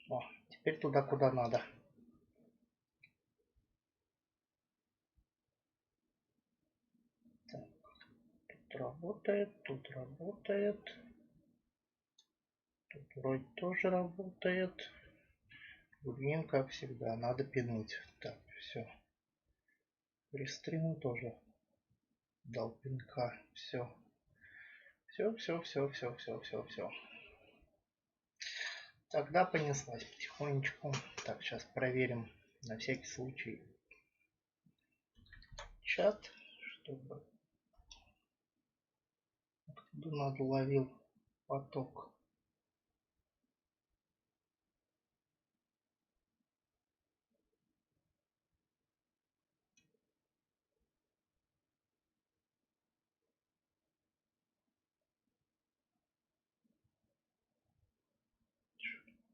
О, теперь туда, куда надо. Так, тут работает, тут работает. Тут вроде тоже работает. Блин, как всегда, надо пинуть. Так, все. Рестриму тоже дал пинка. Все. Все. Тогда понеслась потихонечку. Так, сейчас проверим на всякий случай чат, чтобы откуда надо ловил поток.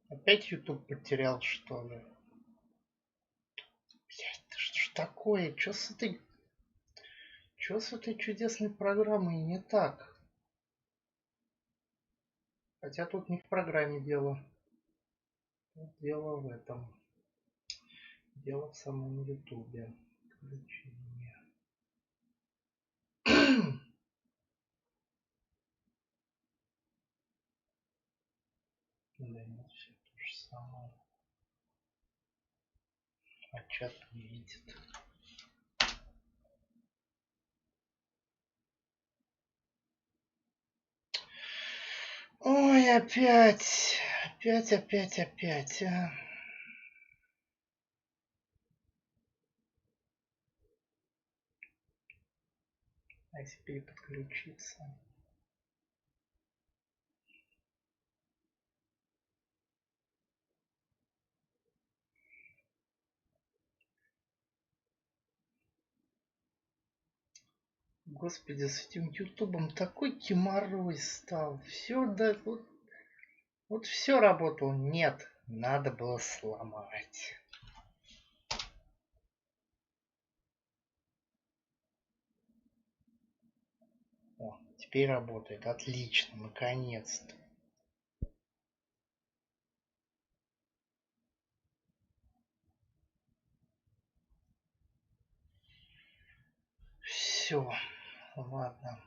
Опять YouTube потерял, что ли? Блять, что ж такое? Что с этой чудесной программой не так? Хотя тут не в программе дело. Тут дело в этом. Дело в самом Ютубе. Включение. Да нет, все то же самое. А чат не видит. Ой, опять. Опять. А если переподключиться? Господи, с этим ютубом такой геморрой стал. Все, да, вот все работало. Нет, надо было сломать. О, теперь работает. Отлично, наконец-то. Все, ладно.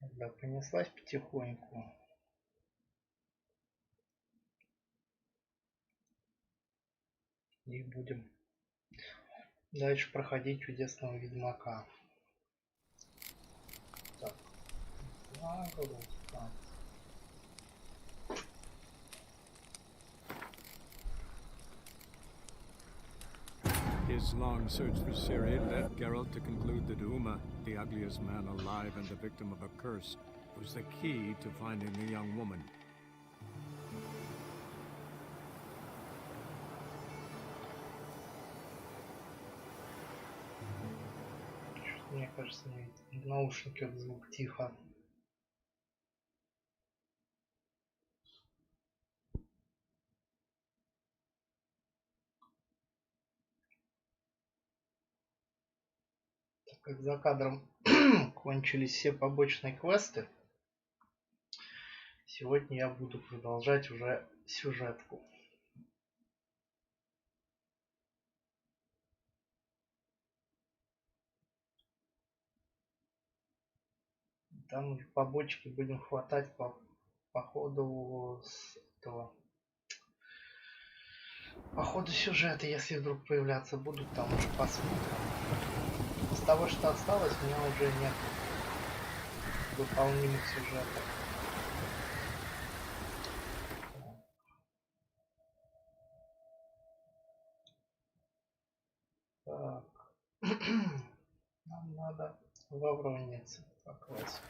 Да, понеслась потихоньку. И будем дальше проходить чудесного ведьмака. Так, нагрузка. His long search for Ciri led Geralt to conclude that Uma, the ugliest man alive and the victim of a curse, was the key to finding the young woman. Мне кажется, в наушниках звук тихо. Так как за кадром кончились все побочные квесты, сегодня я буду продолжать уже сюжетку. Там уже побочки будем хватать по ходу по ходу сюжета, если вдруг появляться будут, там уже посмотрим. С того, что осталось, у меня уже нет выполнимых сюжетов. Так. Нам надо во Вроннице покласть.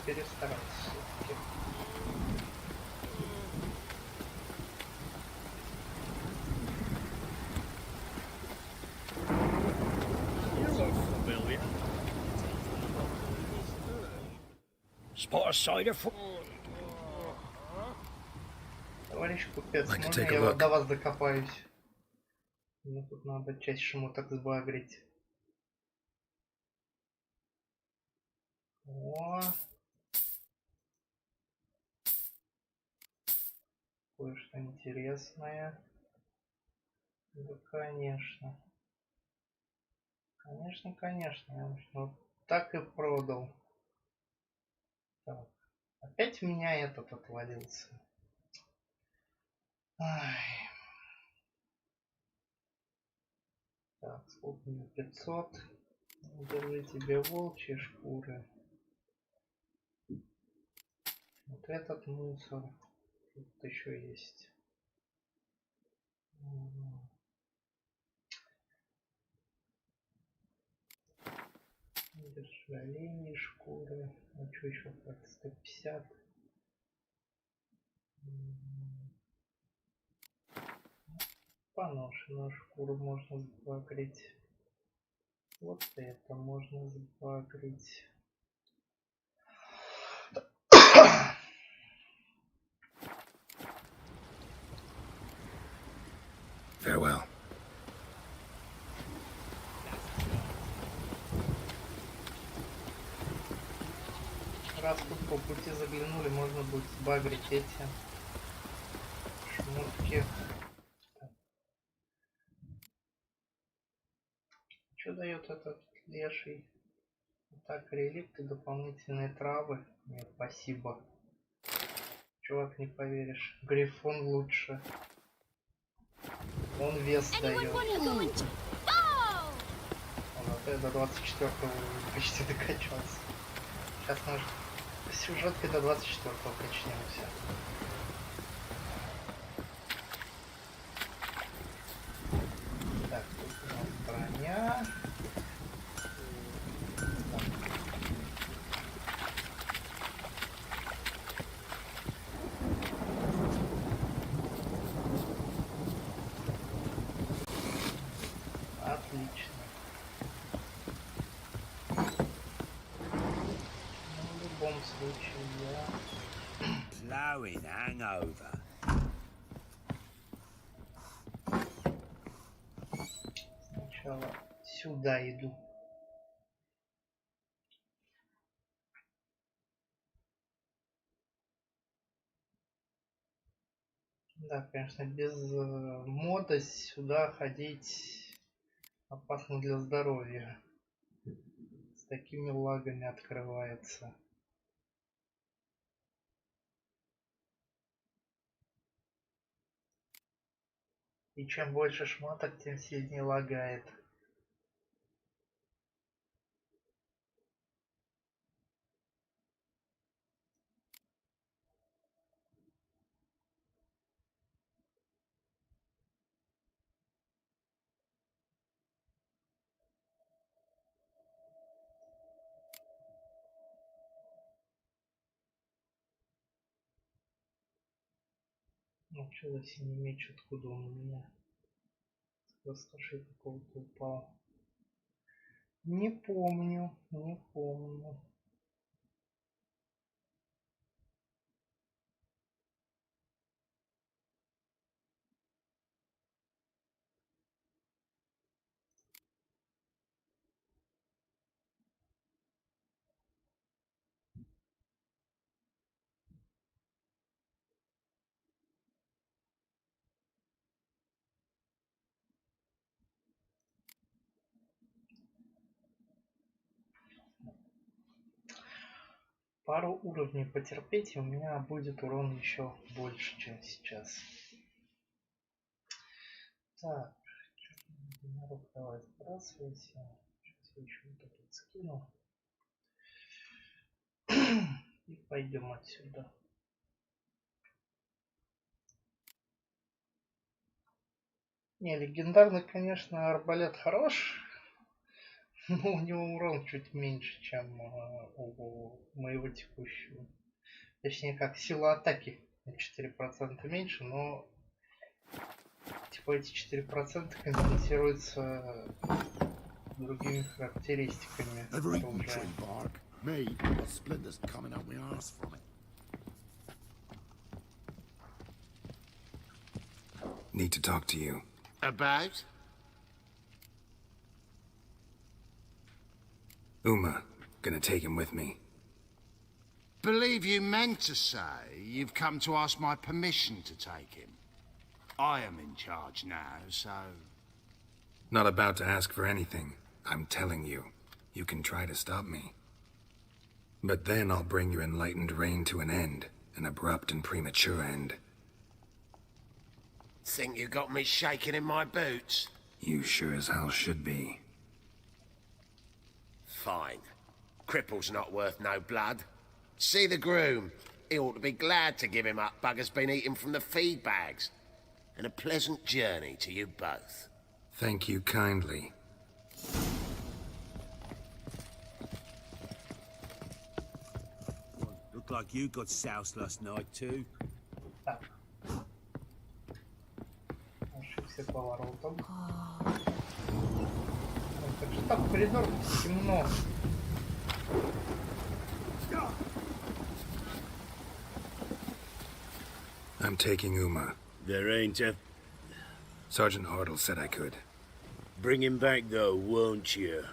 перестарался все-таки. Товарищ купец, можно я вот до вас докопаюсь? Мне тут надо часть шмоток сбагрить. О! Кое-что интересное. Да, конечно. Конечно. Я вот так и продал. Так. Опять у меня этот отвалился. Ай. Так, сколько мне? 500. Держи тебе волчьи шкуры. Вот этот мусор. Тут еще есть. Держи оленьи шкуры. А что еще? 150. Поношенную шкуру можно сбагрить. Вот это можно сбагрить. Farewell. Раз тут по пути заглянули, можно будет сбагрить эти шмотки. Что дает этот леший? Так, реликты, дополнительные травы. Нет, спасибо. Чувак, не поверишь. Грифон лучше. Он вес дает. Я до 24-го почти докачался. Сейчас мы сюжеткой до 24-го качнемся. Так, тут у нас броня. Отлично. В любом случае я... Blowing hangover. Сначала сюда иду. Да, конечно, без мода сюда ходить опасно для здоровья. С такими лагами открывается. И чем больше шмоток, тем сильнее лагает. Ну что за синий меч, откуда он у меня? С пустоши какого-то упал. Не помню. Пару уровней потерпеть, и у меня будет урон еще больше, чем сейчас. Так, народ, давай сбрасывайся. Сейчас я еще вот этот скину. И пойдем отсюда. Не, легендарный, конечно, арбалет хорош. Ну, у него урон чуть меньше, чем у моего текущего. Точнее, как сила атаки на 4% меньше, но типа эти 4% компенсируются другими характеристиками Ever eaten оружия. tree bark? Me, got splinters coming out my arse from it. Need to talk to you. About? Uma, gonna take him with me. Believe you meant to say you've come to ask my permission to take him. I am in charge now, so... Not about to ask for anything. I'm telling you. You can try to stop me. But then I'll bring your enlightened reign to an end. An abrupt and premature end. Think you got me shaking in my boots? You sure as hell should be. Fine. Cripple's not worth no blood. See the groom. He ought to be glad to give him up. Bugger's been eating from the feed bags. And a pleasant journey to you both. Thank you kindly. Looked like you got soused last night too. Так. Ошибся поворотом. Так что там в коридоре темно. I'm taking Uma. There ain't a... Sergeant Hartle said I could. Bring him back though, won't you?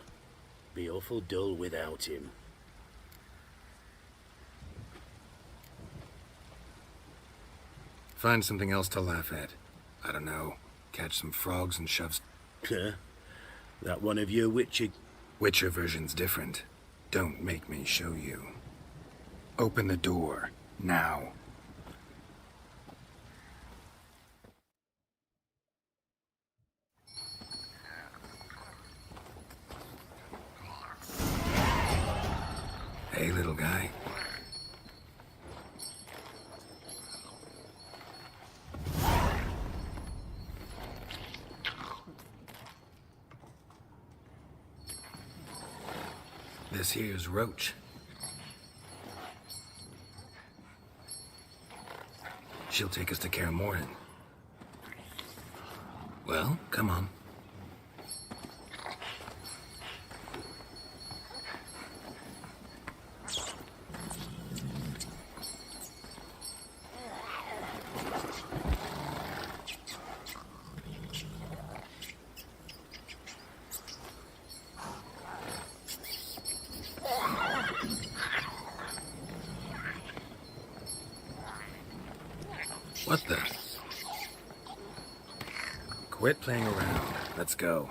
Be awful dull without him. Find something else to laugh at. I don't know. Catch some frogs and shove... Huh? That one of your Witcher... Witcher version's different. Don't make me show you. Open the door. Now. Hey, little guy. This here's Roach. She'll take us to Kaer Morhen. Well, come on. What the? Quit playing around. Let's go.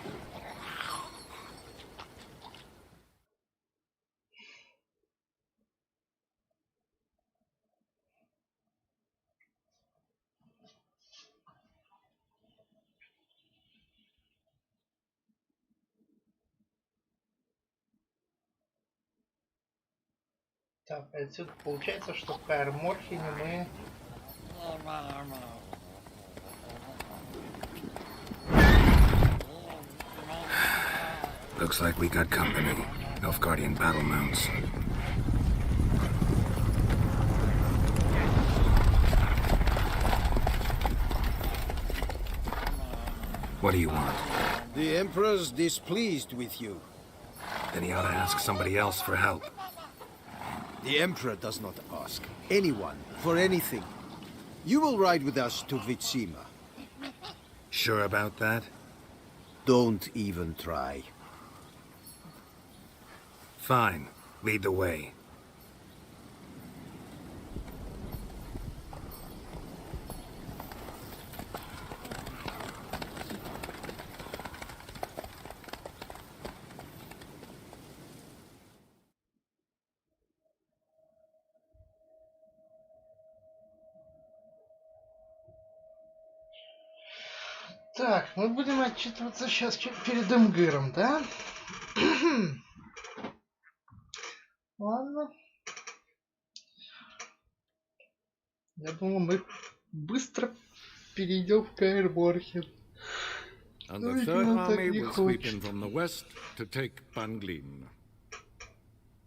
Так, отсюда получается, что в Kaer Morhen мы... Looks like we got company. Nilfgaardian battle mounts. What do you want? The Emperor's displeased with you. Then he ought to ask somebody else for help. The Emperor does not ask anyone for anything. You will ride with us to Vitsima. Sure about that? Don't even try. Fine. Lead the way. Так, мы будем отчитываться сейчас перед МГРом, да? Ладно. Я думаю, мы быстро перейдем в Kaer Morhen. And the third army will sweep in from the west to take Banglin.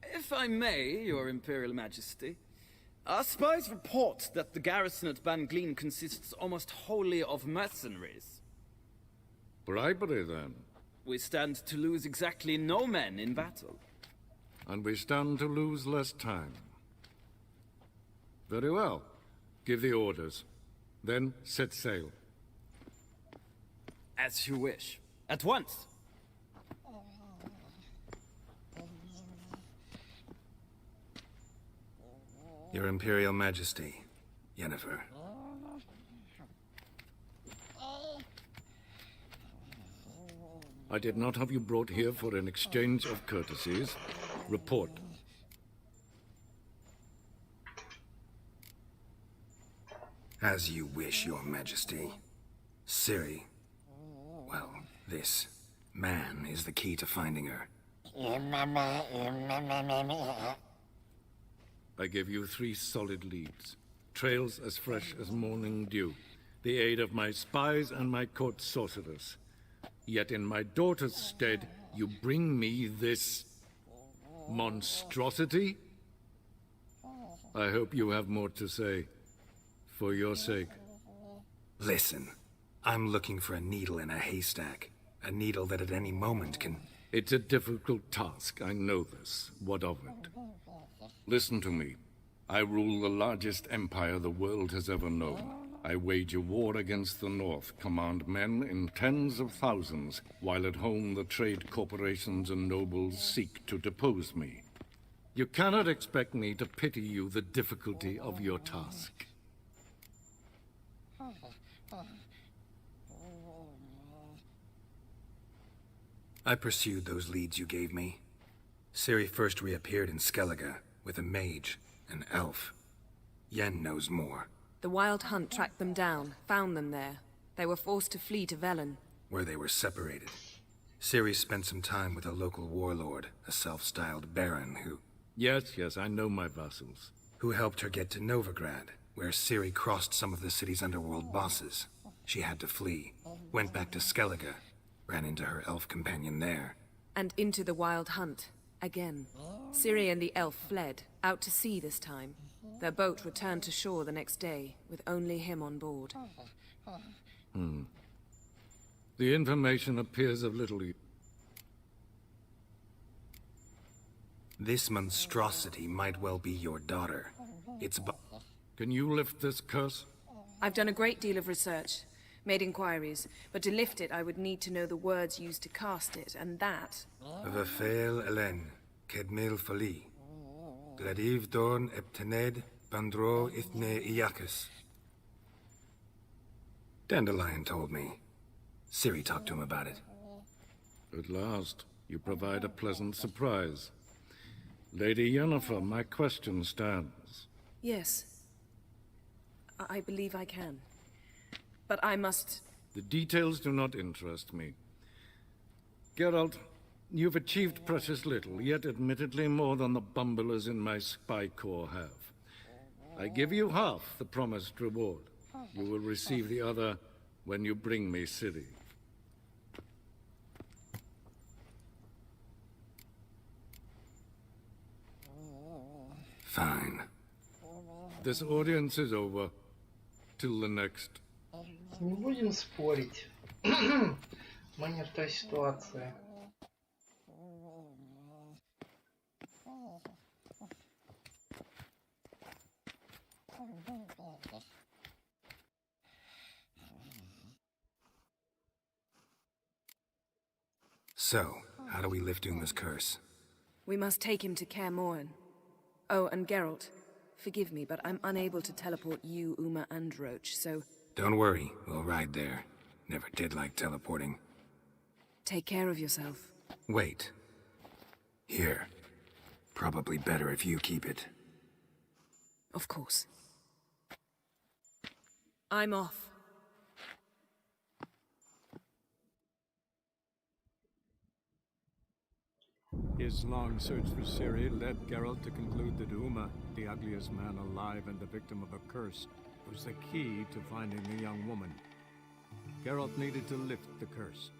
If I may, Your Imperial Majesty, our spies report that the garrison at Banglin consists almost wholly of mercenaries. Bribery, then. We stand to lose exactly no men in battle. And we stand to lose less time. Very well. Give the orders. Then set sail. As you wish. At once! Your Imperial Majesty, Yennefer. I did not have you brought here for an exchange of courtesies. Report. As you wish, Your Majesty. Ciri. Well, this man is the key to finding her. I give you 3 solid leads. Trails as fresh as morning dew. The aid of my spies and my court sorcerers. Yet in my daughter's stead, you bring me this monstrosity? I hope you have more to say. For your sake. Listen, I'm looking for a needle in a haystack. A needle that at any moment can... It's a difficult task, I know this. What of it? Listen to me. I rule the largest empire the world has ever known. I wage a war against the North, command men in tens of thousands, while at home the trade corporations and nobles seek to depose me. You cannot expect me to pity you the difficulty of your task. I pursued those leads you gave me. Ciri first reappeared in Skellige, with a mage, an elf. Yen knows more. The Wild Hunt tracked them down, found them there. They were forced to flee to Velen. Where they were separated. Ciri spent some time with a local warlord, a self-styled baron who... Yes, I know my vassals. Who helped her get to Novigrad, where Ciri crossed some of the city's underworld bosses. She had to flee, went back to Skellige, ran into her elf companion there. And into the Wild Hunt, again. Ciri and the elf fled, out to sea this time. Their boat returned to shore the next day, with only him on board. The information appears of little use. This monstrosity might well be your daughter. It's Can you lift this curse? I've done a great deal of research, made inquiries, but to lift it I would need to know the words used to cast it, and that... Vafel Elen, Kedmil Fali. Gladiv Dorn Eptened, Bandro Ithne Iacus. Dandelion told me. Ciri talked to him about it. At last, you provide a pleasant surprise. Lady Yennefer, my question stands. Yes. I believe I can. But I must... The details do not interest me. Geralt, you've achieved precious little, yet admittedly more than the bumblers in my spy corps have. I give you half the promised reward. You will receive the other when you bring me Ciri. Fine. This audience is over. Till the next. Не будем спорить. Мы не в той ситуации. So, how do we lift Uma's curse? We must take him to Kaer Morhen. Oh, and Geralt, forgive me, but I'm unable to teleport you, Uma, and Roach, so... Don't worry, we'll ride there. Never did like teleporting. Take care of yourself. Wait. Here. Probably better if you keep it. Of course. I'm off. His long search for Ciri led Geralt to conclude that Uma, the ugliest man alive and the victim of a curse, was the key to finding the young woman. Geralt needed to lift the curse.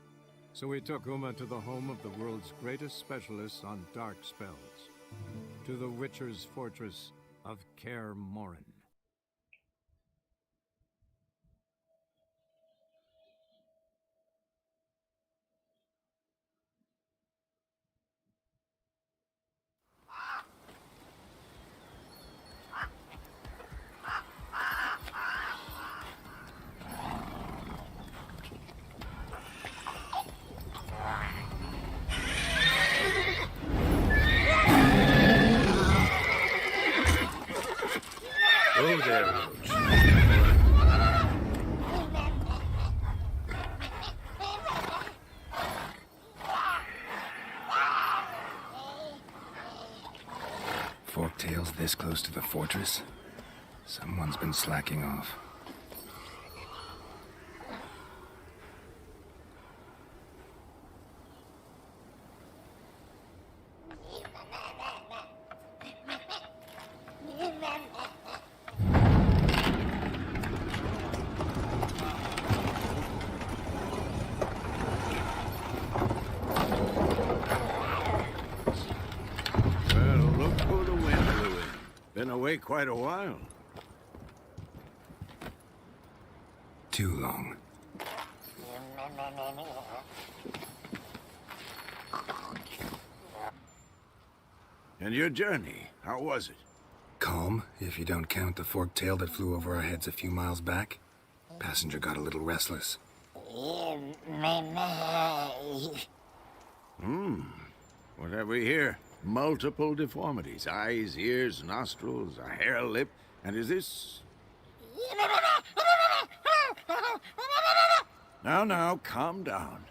So we took Uma to the home of the world's greatest specialists on dark spells. To the Witcher's fortress of Kaer Morhen. Oh, there, Roach. Forktails this close to the fortress? Someone's been slacking off. Away quite a while. Too long. And your journey, how was it? Calm, if you don't count the forktail that flew over our heads a few miles back. Passenger got a little restless. What have we here? Multiple deformities. Eyes, ears, nostrils, a hair lip. And is this... Now, calm down.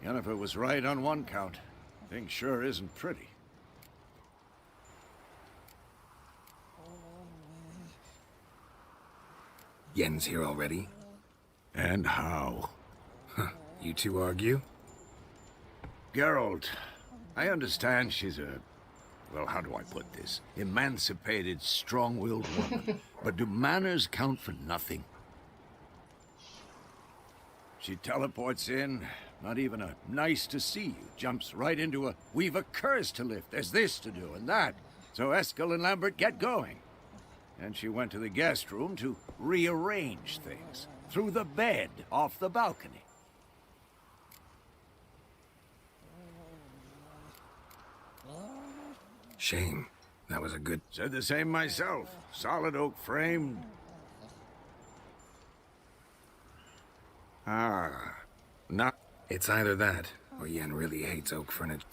Yennefer was right on one count. Thing sure isn't pretty. Yen's here already? And how? You two argue? Geralt, I understand she's a... well, how do I put this? Emancipated, strong-willed woman. But do manners count for nothing? She teleports in, not even a nice to see you, jumps right into a we've a curse to lift, there's this to do and that. So Eskel and Lambert get going. And she went to the guest room to rearrange things. Through the bed, off the balcony. Shame. That was a good... Said the same myself. Solid oak frame. Not... It's either that, or Yen really hates oak furniture.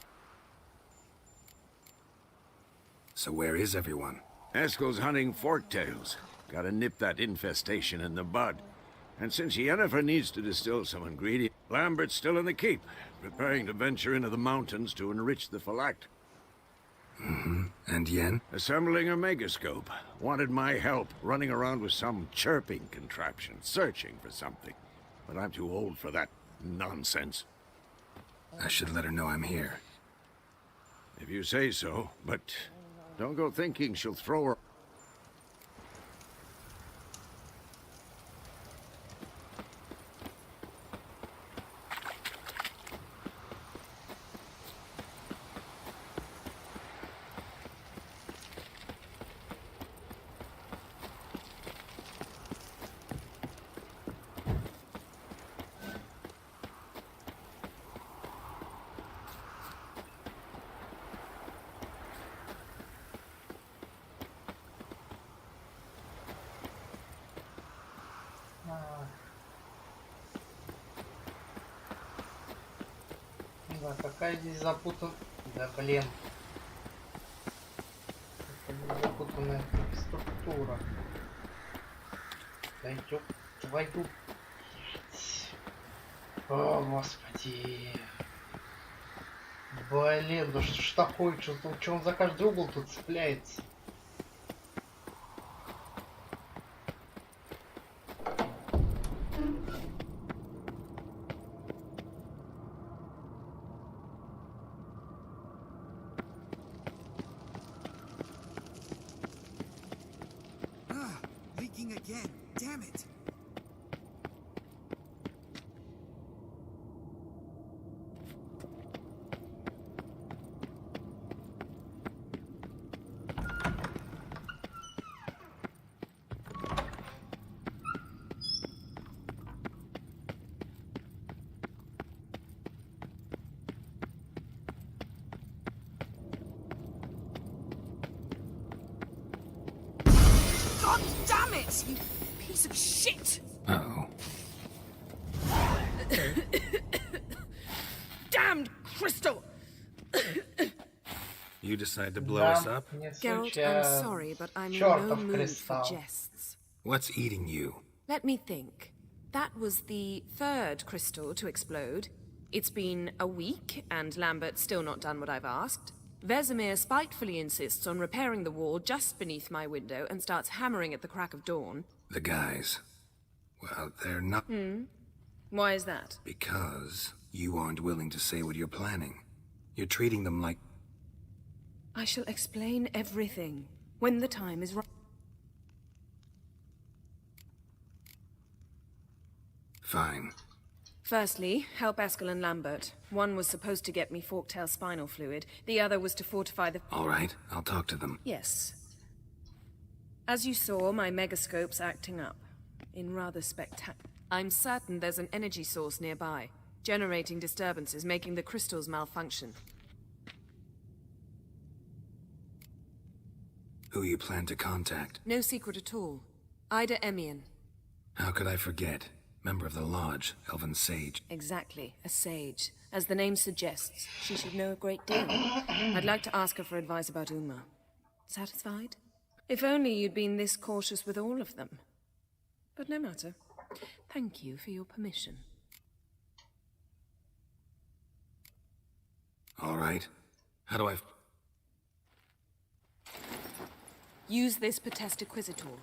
So where is everyone? Eskel's hunting forktails. Gotta nip that infestation in the bud. And since Yennefer needs to distill some ingredient, Lambert's still in the keep, preparing to venture into the mountains to enrich the phylactery. And Yen? Assembling a megascope. Wanted my help, running around with some chirping contraption, searching for something. But I'm too old for that nonsense. I should let her know I'm here. If you say so, but don't go thinking she'll throw her... Да, какая здесь запутан... Да, блин. Какая запутанная структура. Да ёб твою... О, господи. Блин, да что ж такое? Что он за каждый угол тут цепляется? Leaking again. Damn it. Damn it, you piece of shit! Uh-oh. Damned crystal! You decide to blow us up? Geralt, I'm sorry, but I'm in no mood for jests. What's eating you? Let me think. That was the third crystal to explode. It's been a week, and Lambert's still not done what I've asked. Vesemir spitefully insists on repairing the wall just beneath my window and starts hammering at the crack of dawn. The guys. Well, they're not... Why is that? Because you aren't willing to say what you're planning. You're treating them like... I shall explain everything when the time is right. Fine. Firstly, help Eskel and Lambert. One was supposed to get me forktail spinal fluid. The other was to fortify the... All right, I'll talk to them. Yes. As you saw, my megascope's acting up. In rather spectacular... I'm certain there's an energy source nearby, generating disturbances, making the crystals malfunction. Who you plan to contact? No secret at all. Ida Emian. How could I forget? Member of the Lodge, Elven Sage. Exactly, a sage. As the name suggests, she should know a great deal. I'd like to ask her for advice about Uma. Satisfied? If only you'd been this cautious with all of them. But no matter. Thank you for your permission. All right. How do I... Use this Potestaquizator.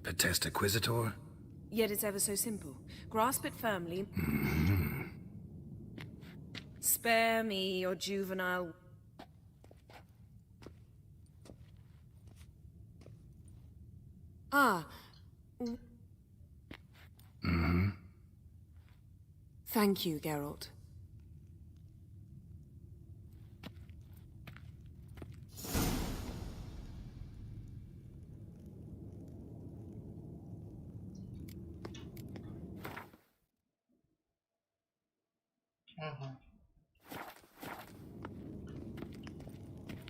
Potestaquizator? Yet it's ever so simple. Grasp it firmly. Spare me your juvenile... Ah. Thank you, Geralt.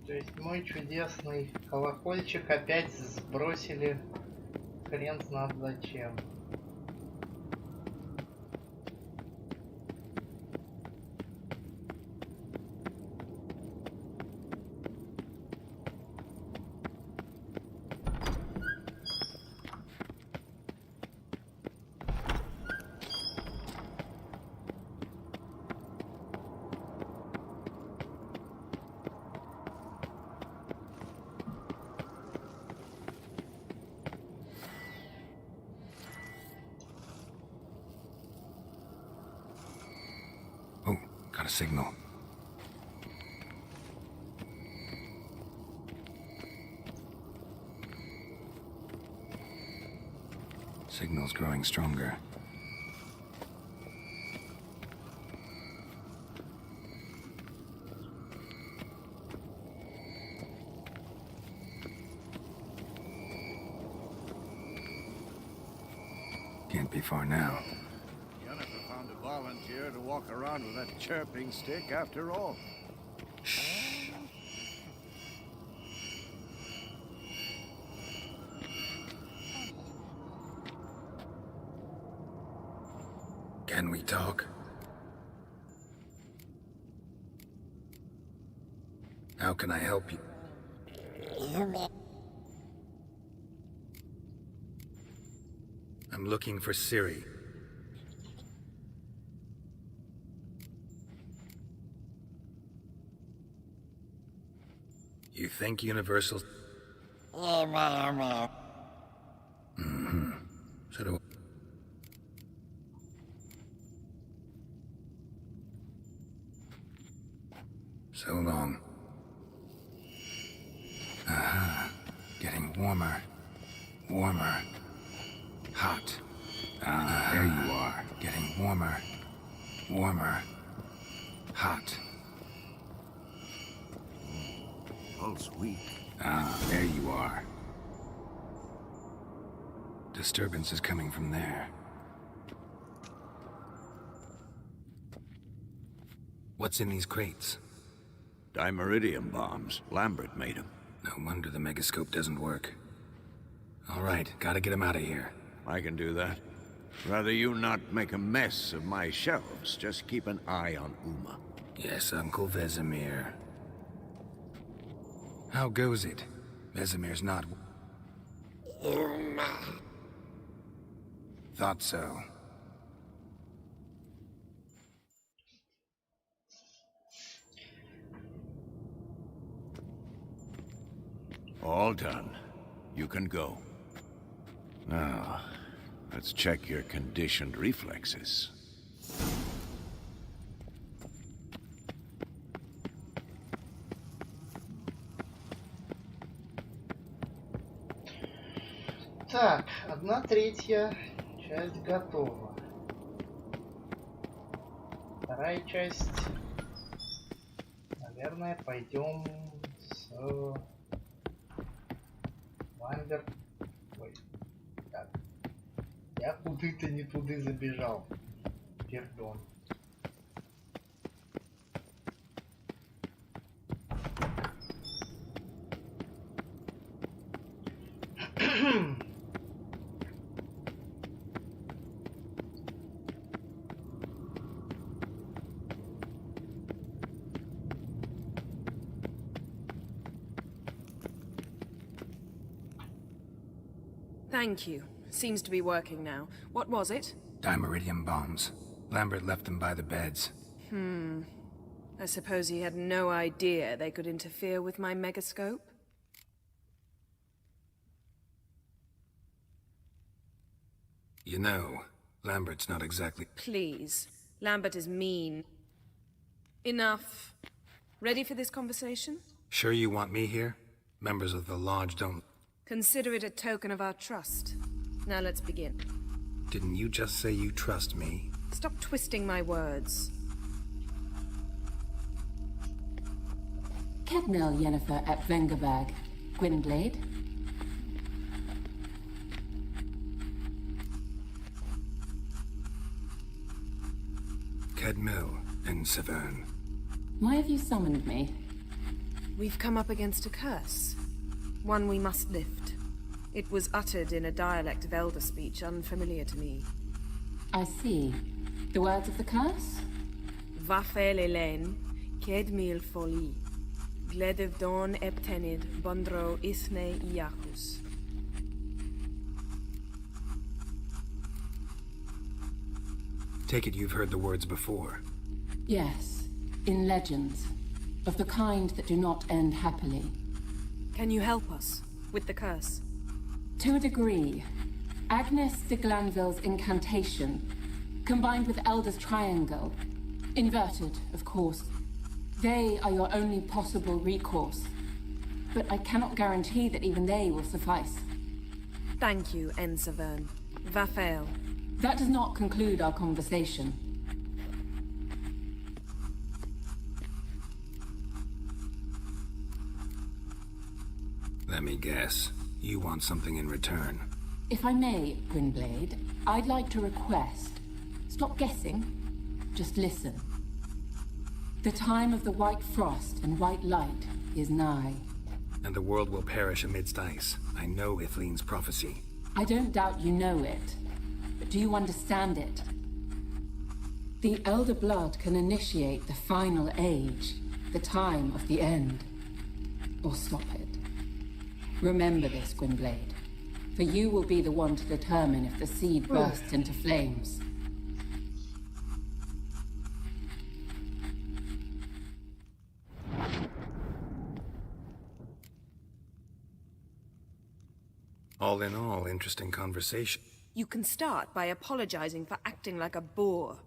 То есть мой чудесный колокольчик опять сбросили хрен знает зачем. Oh, got a signal. Signal's growing stronger. Can't be far now. Jennifer found a volunteer to walk around with that chirping stick after all. Shh. Can we talk? How can I help you? I'm looking for Ciri. You think Universal's... Mm-hmm. So do I. So long. Aha. Getting warmer. Warmer. Hot. Ah, there you are. Getting warmer. Warmer. Hot. Pulse weak. Ah, there you are. Disturbance is coming from there. What's in these crates? Dimeridium bombs. Lambert made them. No wonder the megascope doesn't work. All right, gotta get him out of here. I can do that. Rather you not make a mess of my shelves. Just keep an eye on Uma. Yes, Uncle Vesemir. How goes it? Vesemir's not... Thought so. All done. You can go. Now, let's check your conditioned reflexes. Так, 1/3 часть готова. Вторая часть, наверное, пойдем с Ламберт. Ой, так. Я куда-то не туда забежал. Пердон. Thank you. Seems to be working now. What was it? Dimeridium bombs. Lambert left them by the beds. I suppose he had no idea they could interfere with my megascope? You know, Lambert's not exactly... Please. Lambert is mean. Enough. Ready for this conversation? Sure you want me here? Members of the Lodge don't... Consider it a token of our trust. Now let's begin. Didn't you just say you trust me? Stop twisting my words. Kedmil Yennefer at Vengerberg. Gwynblade. Kedmil and Severn. Why have you summoned me? We've come up against a curse. One we must lift. It was uttered in a dialect of Elder speech unfamiliar to me. I see. The words of the curse? Vafel Elen, Kedmil Foli, Gledev Don Eptenid, Bondro Isne Iacus. Take it you've heard the words before. Yes, in legends. Of the kind that do not end happily. Can you help us with the curse? To a degree. Agnes de Glanville's incantation, combined with Elder's triangle, inverted, of course. They are your only possible recourse. But I cannot guarantee that even they will suffice. Thank you, Ensevern. Vafael. That does not conclude our conversation. Let me guess. You want something in return. If I may, Gwynblade, I'd like to request. Stop guessing. Just listen. The time of the white frost and white light is nigh. And the world will perish amidst ice. I know Ithleen's prophecy. I don't doubt you know it. But do you understand it? The Elder Blood can initiate the final age, the time of the end. Or stop it. Remember this, Gwynblade. For you will be the one to determine if the seed bursts into flames. All in all, interesting conversation. You can start by apologizing for acting like a boor.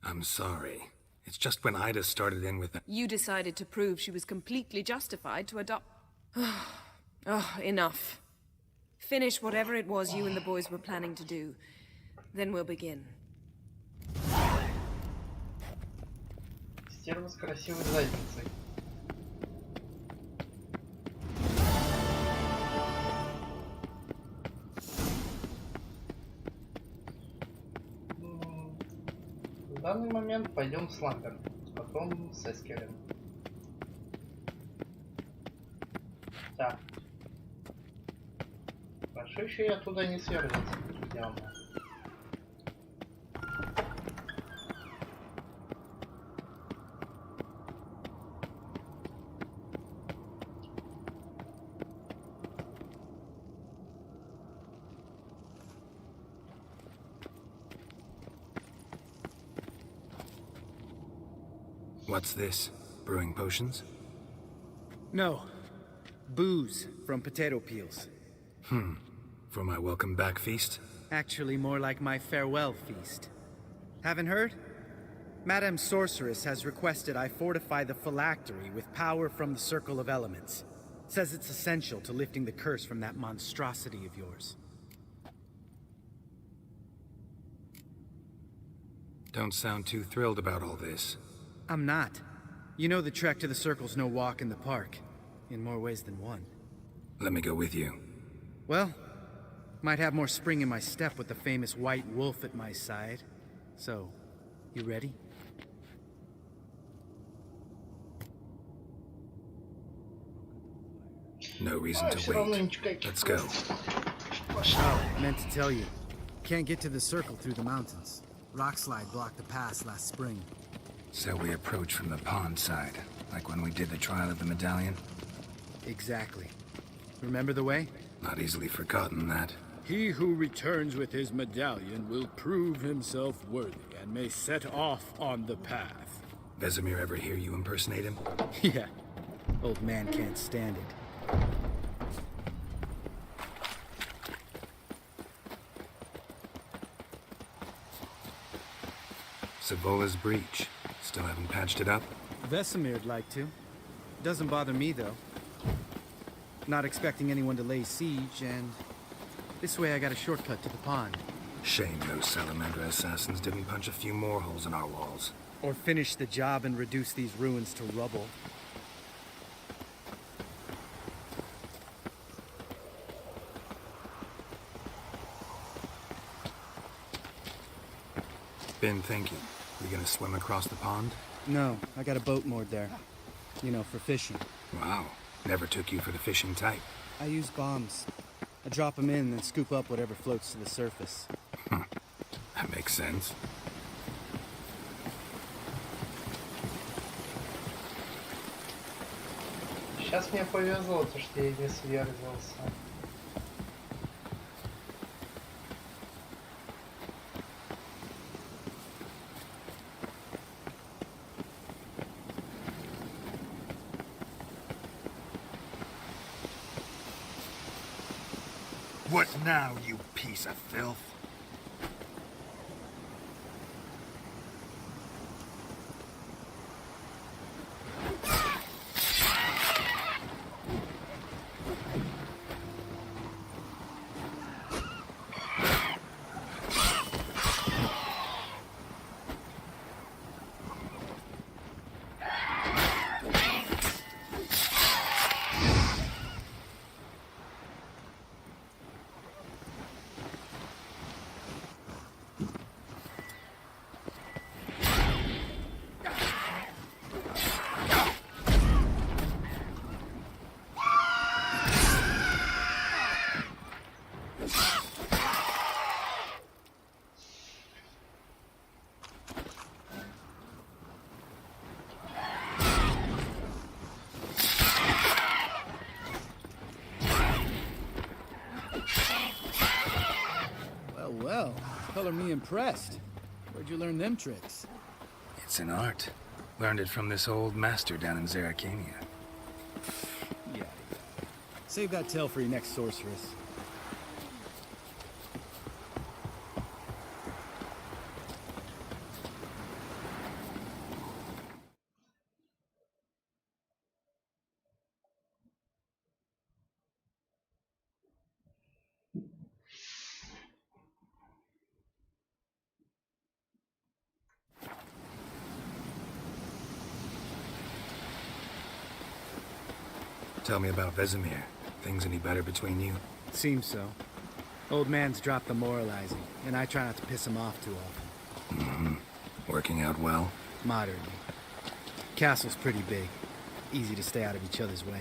I'm sorry. It's just when Ida started in with that. You decided to prove she was completely justified to adopt... Oh, enough. Finish whatever it was you and the boys were planning to do. Then we'll begin. Стерва с красивой задницей. В данный момент пойдем с Ламберт, потом с Эскелем. Так. Хорошо, еще я туда не сверлился, явно. What's this? Brewing potions? No. Booze from potato peels. For my welcome back feast? Actually, more like my farewell feast. Haven't heard? Madame Sorceress has requested I fortify the phylactery with power from the Circle of Elements. Says it's essential to lifting the curse from that monstrosity of yours. Don't sound too thrilled about all this. I'm not. You know the trek to the Circle's no walk in the park. In more ways than one. Let me go with you. Well, might have more spring in my step with the famous white wolf at my side. So, you ready? No reason to wait. Let's go. Oh, meant to tell you. Can't get to the Circle through the mountains. Rockslide blocked the pass last spring. So we approach from the pond side, like when we did the trial of the medallion? Exactly. Remember the way? Not easily forgotten, that. He who returns with his medallion will prove himself worthy and may set off on the path. Vesemir ever hear you impersonate him? Yeah. Old man can't stand it. Savola's breach. Still haven't patched it up? Vesemir'd like to. Doesn't bother me, though. Not expecting anyone to lay siege, and this way I got a shortcut to the pond. Shame those Salamander assassins didn't punch a few more holes in our walls. Or finish the job and reduce these ruins to rubble. Been thinking. We gonna swim across the pond? No, I got a boat moored there. You know, for fishing. Wow. Never took you for the fishing type. I use bombs. I drop them in and then scoop up whatever floats to the surface. That makes sense. Сейчас мне повезло, то что я не сверзился. What now, you piece of filth? Well, color me impressed. Where'd you learn them tricks? It's an art. Learned it from this old master down in Zeracania. Yeah. Save that tale for your next sorceress. Tell me about Vesemir. Things any better between you? Seems so. Old man's dropped the moralizing, and I try not to piss him off too often. Working out well? Moderately. Castle's pretty big. Easy to stay out of each other's way.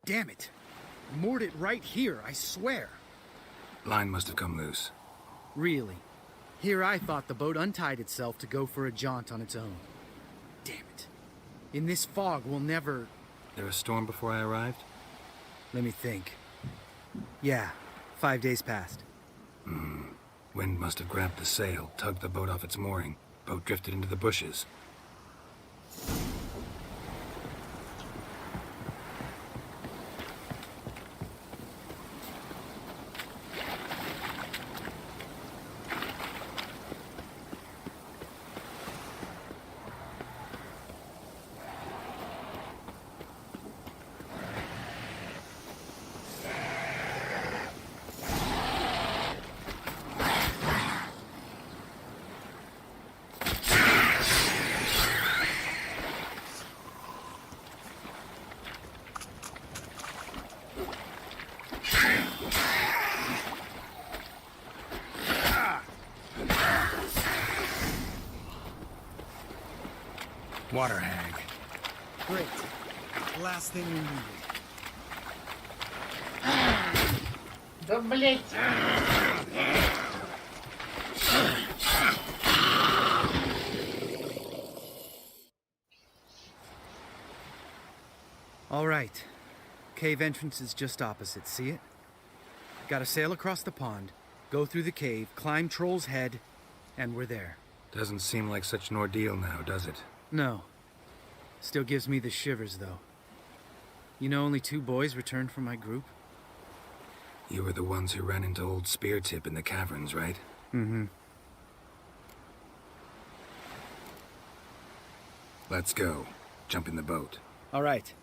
Damn it! Moored it right here, I swear. Line must have come loose. Really? Here I thought the boat untied itself to go for a jaunt on its own. Damn it. In this fog, we'll never... There a storm before I arrived? Let me think. Yeah, 5 days passed. Wind must have grabbed the sail, tugged the boat off its mooring. Boat drifted into the bushes. Water hag. Great. Last thing we needed. Да, блять. All right. Cave entrance is just opposite, see it? Gotta sail across the pond, go through the cave, climb Troll's Head, and we're there. Doesn't seem like such an ordeal now, does it? No. Still gives me the shivers, though. You know only 2 boys returned from my group? You were the ones who ran into old Speartip in the caverns, right? Mm-hmm. Let's go. Jump in the boat. All right.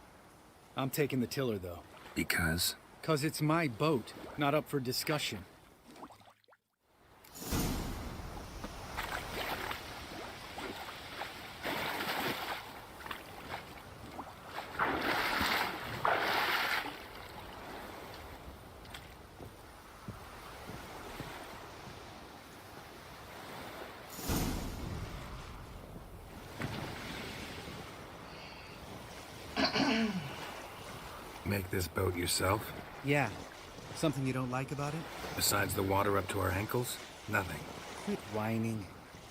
I'm taking the tiller, though. Because? 'Cause it's my boat, not up for discussion. Make this boat yourself? Yeah. Something you don't like about it? Besides the water up to our ankles? Nothing. Quit whining.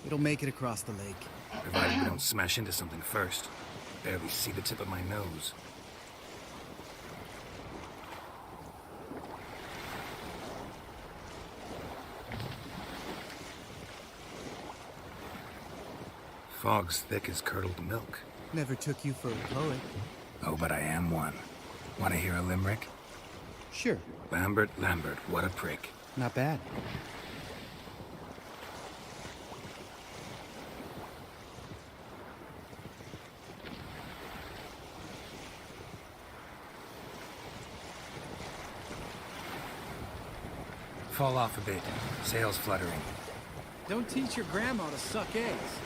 It'll make it across the lake. Provided we don't smash into something first. Barely see the tip of my nose. Fog's thick as curdled milk. Never took you for a poet. Oh, but I am one. Want to hear a limerick? Sure. Lambert, Lambert, what a prick. Not bad. Fall off a bit. Sails fluttering. Don't teach your grandma to suck eggs.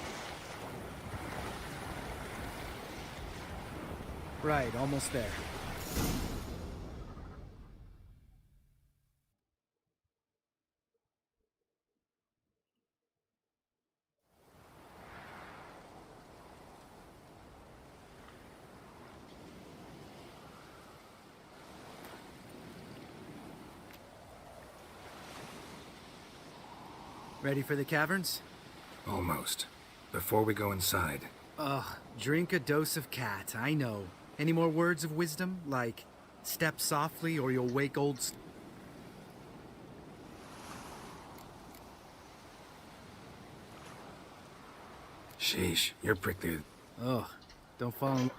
Right, almost there. Ready for the caverns? Almost. Before we go inside. Ugh, drink a dose of cat, I know. Any more words of wisdom? Like, step softly or you'll wake old... Sheesh, you're prickly. Ugh, don't fall in...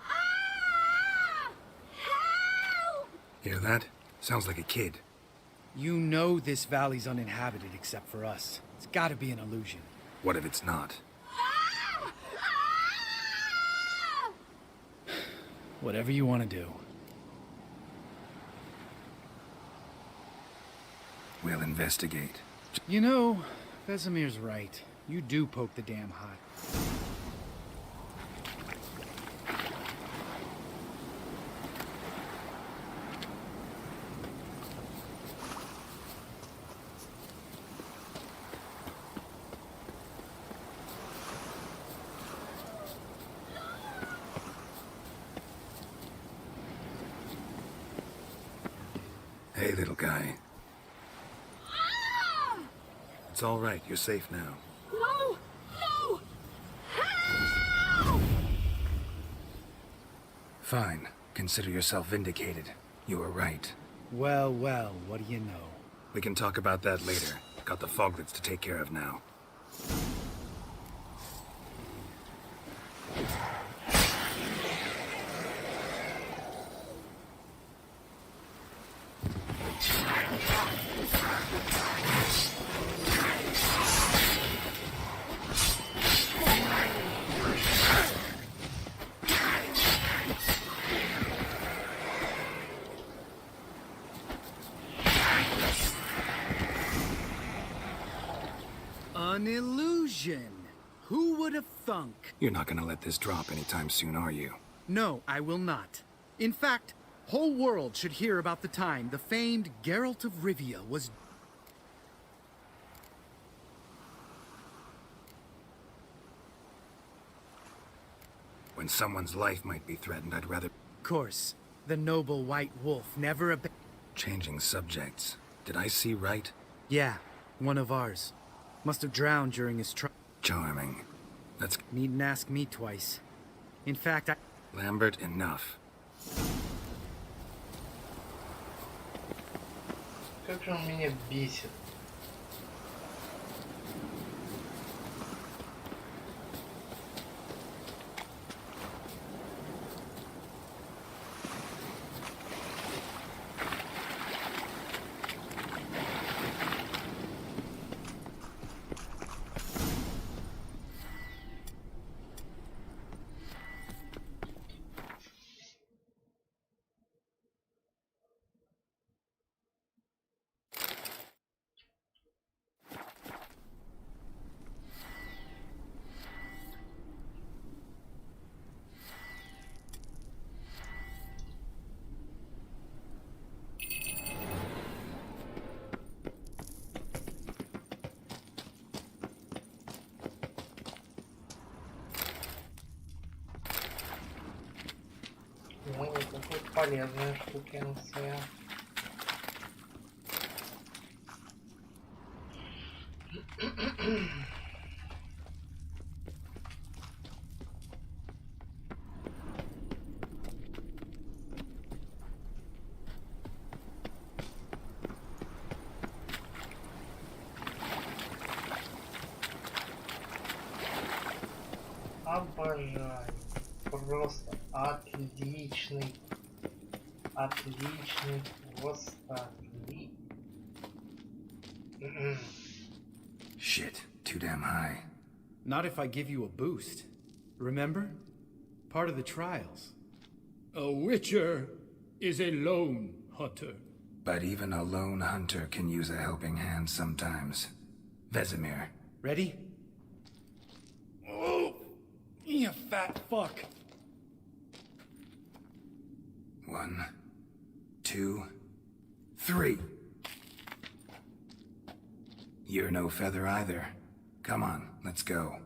Hear that? Sounds like a kid. You know this valley's uninhabited except for us. It's gotta be an illusion. What if it's not? Whatever you want to do. We'll investigate. You know, Vesemir's right. You do poke the damn hot. Hey, little guy. It's all right. You're safe now. No! No! Fine. Consider yourself vindicated. You were right. Well, well, what do you know? We can talk about that later. Got the foglets to take care of now. An illusion. Who would have thunk? You're not gonna let this drop anytime soon, are you? No, I will not. In fact, whole world should hear about the time the famed Geralt of Rivia was... When someone's life might be threatened, I'd rather... Of course, the noble white wolf never Changing subjects. Did I see right? Yeah, one of ours. Must have drowned during his Charming. Let's... Needn't ask me twice. In fact, I... Lambert, enough. Как же он меня бесит. Ну, это хоть полезная штукенция. Обожаю. Просто отличный. Отличный. Просто Shit, too damn high. Not if I give you a boost. Remember? Part of the trials. A witcher is a lone hunter. But even a lone hunter can use a helping hand sometimes. Vesemir. Ready? Oh, you fat fuck. 1, 2, 3. You're no feather either. Come on, let's go.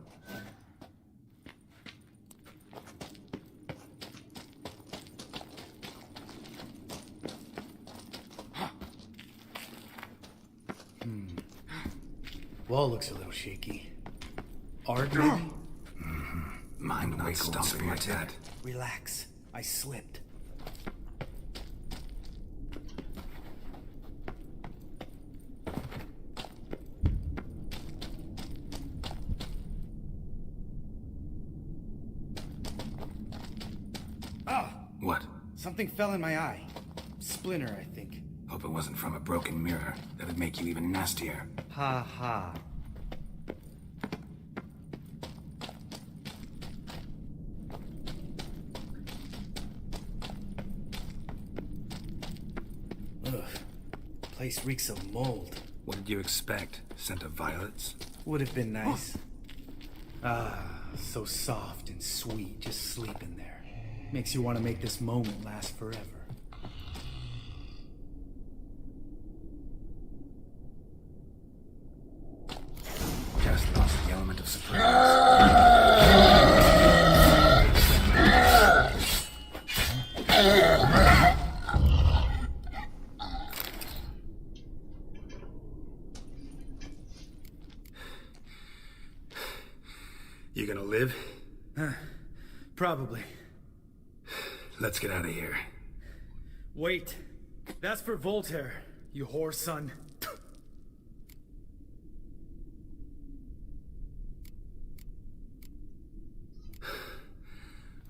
Wall looks a little shaky. Art, maybe? Mind not stomping like that. Relax. I slipped. What? Something fell in my eye. Splinter, I think. Hope it wasn't from a broken mirror. That'd make you even nastier. Ha ha. Ugh. Place reeks of mold. What did you expect? Scent of violets? Would have been nice. Ah, so soft and sweet, just sleeping there. Makes you want to make this moment last forever. Just lost the element of surprise. Probably. Let's get out of here. Wait. That's for Voltaire, you whore son.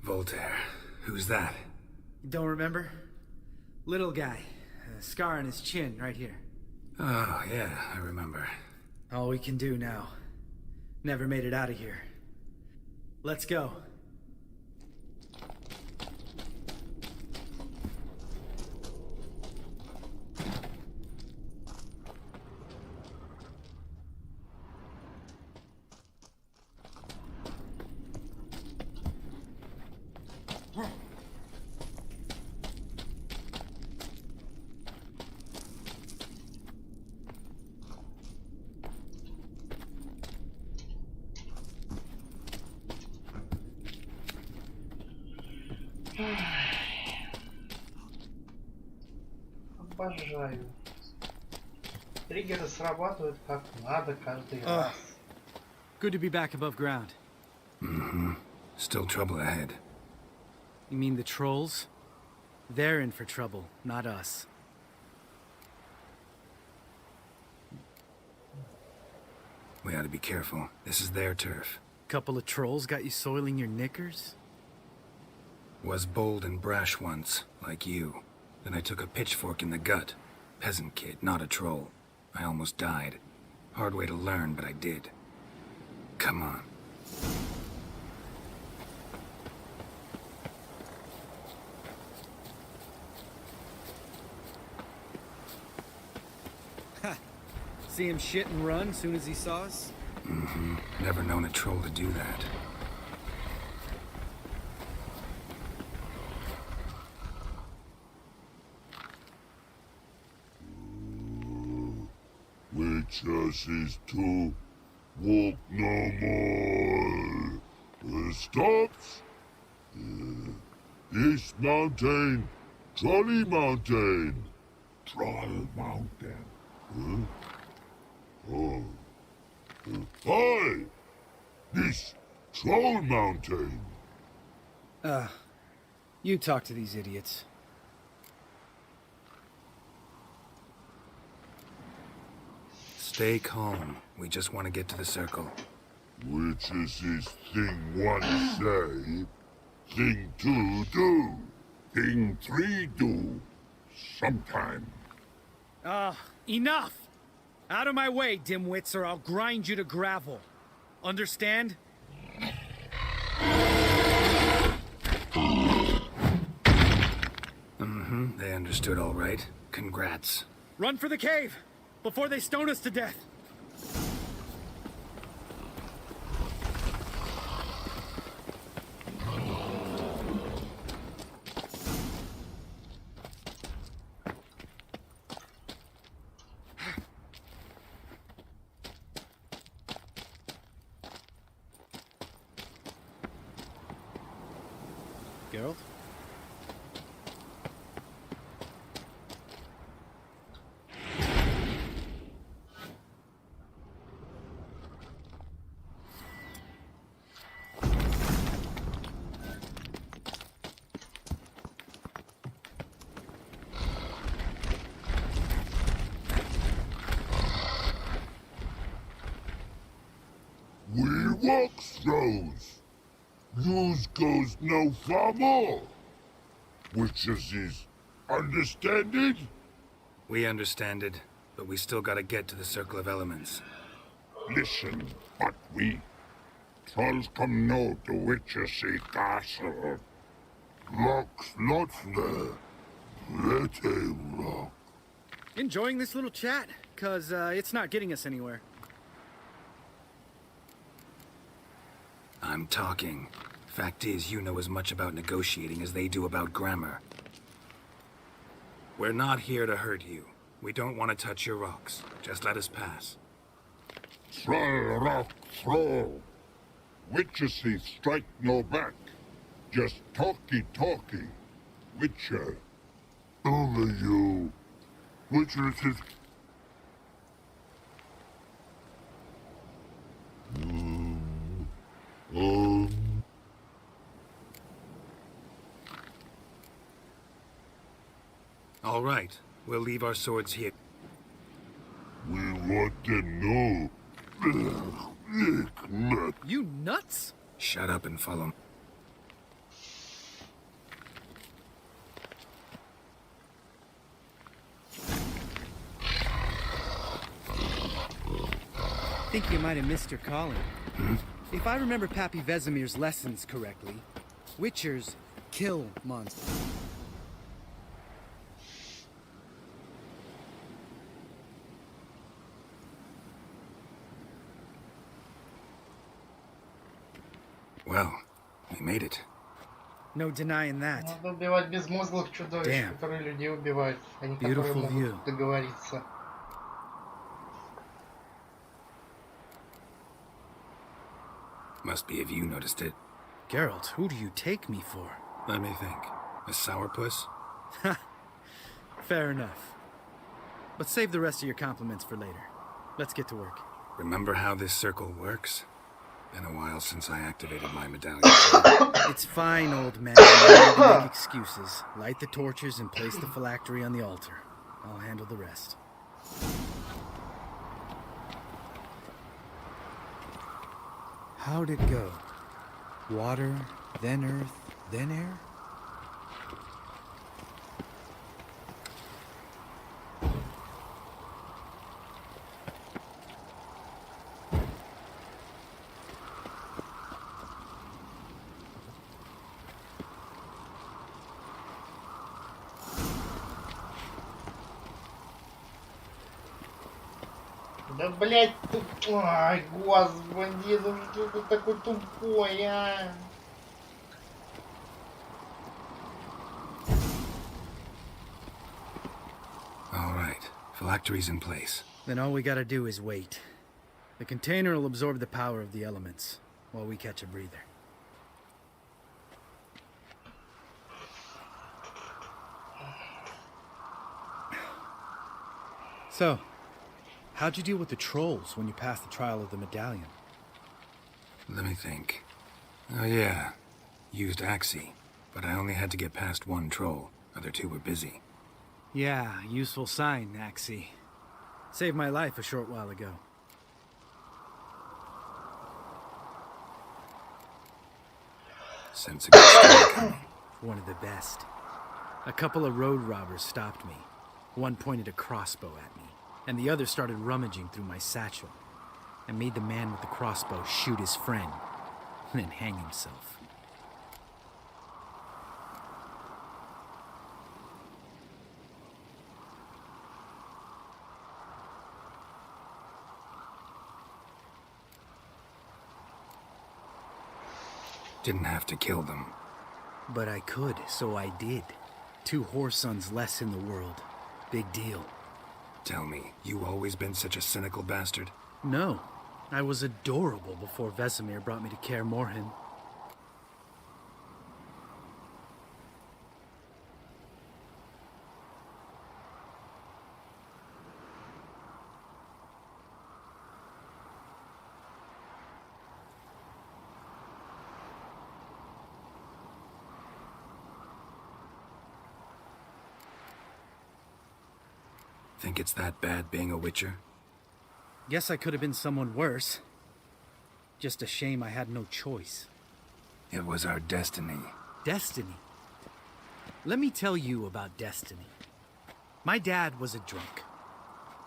Voltaire. Who's that? Don't remember? Little guy. A scar on his chin, right here. Oh, yeah, I remember. All we can do now. Never made it out of here. Let's go. Обожаю. Триггеры срабатывают как надо каждый раз. Good to be back above ground. Mm-hmm. Still trouble ahead. You mean the trolls? They're in for trouble, not us. We ought to be careful. This is their turf. Couple of trolls got you soiling your knickers? Was bold and brash once, like you. Then I took a pitchfork in the gut. Peasant kid, not a troll. I almost died. Hard way to learn, but I did. Come on. See him shit and run soon as he saw us? Mm-hmm. Never known a troll to do that. Witches is to walk no more. Stops. This mountain, Trolley Mountain. Troll Mountain. Huh? Oh. Hi! This Troll Mountain. You talk to these idiots. Stay calm. We just want to get to the circle. Which is this thing one say, thing two do, thing three do, sometime. Enough! Out of my way, dimwits, or I'll grind you to gravel. Understand? Mm-hmm. They understood all right. Congrats. Run for the cave! Before they stone us to death! Geralt? We walk throws. News goes no far more. Witches is understanded? We understand it, but we still gotta get to the Circle of Elements. Listen, but we trolls come no to Witches castle. Rocks not there. Let a rock. Enjoying this little chat? Cause, it's not getting us anywhere. I'm talking. Fact is, you know as much about negotiating as they do about grammar. We're not here to hurt you. We don't want to touch your rocks. Just let us pass. Troll rock throw. Witches strike no back. Just talky. Witcher. Over you. Witches is... All right. We'll leave our swords here. We want to know. You nuts? Shut up and follow me. I think you might have missed your calling. If I remember Pappy Vesemir's lessons correctly, Witchers kill monsters. Well, we made it. No denying that. Надо убивать безмозглых чудовищ, Damn. которые людей убивают, а не Beautiful которые view. могут договориться. Must be if you noticed it. Geralt, who do you take me for? Let me think. A sourpuss? Fair enough. But save the rest of your compliments for later. Let's get to work. Remember how this circle works? Been a while since I activated my medallion. It's fine, old man. No need to make excuses. Light the torches and place the phylactery on the altar. I'll handle the rest. How'd it go? Water, then earth, then air? Да блять, ай, господи, ну что ты такой тупой, а? All right. Phylactery's in place. Then all we gotta do is wait. The container will absorb the power of the elements, while we catch a breather. So, how'd you deal with the trolls when you passed the trial of the medallion? Let me think. Oh yeah. Used Axie, but I only had to get past one troll. Other two were busy. Yeah, useful sign, Axie. Saved my life a short while ago. Sense a good story coming. One of the best. A couple of road robbers stopped me. One pointed a crossbow at me, and the other started rummaging through my satchel. I made the man with the crossbow shoot his friend, and then hang himself. Didn't have to kill them. But I could, so I did. 2 whoresons less in the world. Big deal. Tell me, you always been such a cynical bastard? No. I was adorable before Vesemir brought me to Kaer Morhen. Think it's that bad being a Witcher? Guess I could have been someone worse. Just a shame I had no choice. It was our destiny. Destiny? Let me tell you about destiny. My dad was a drunk.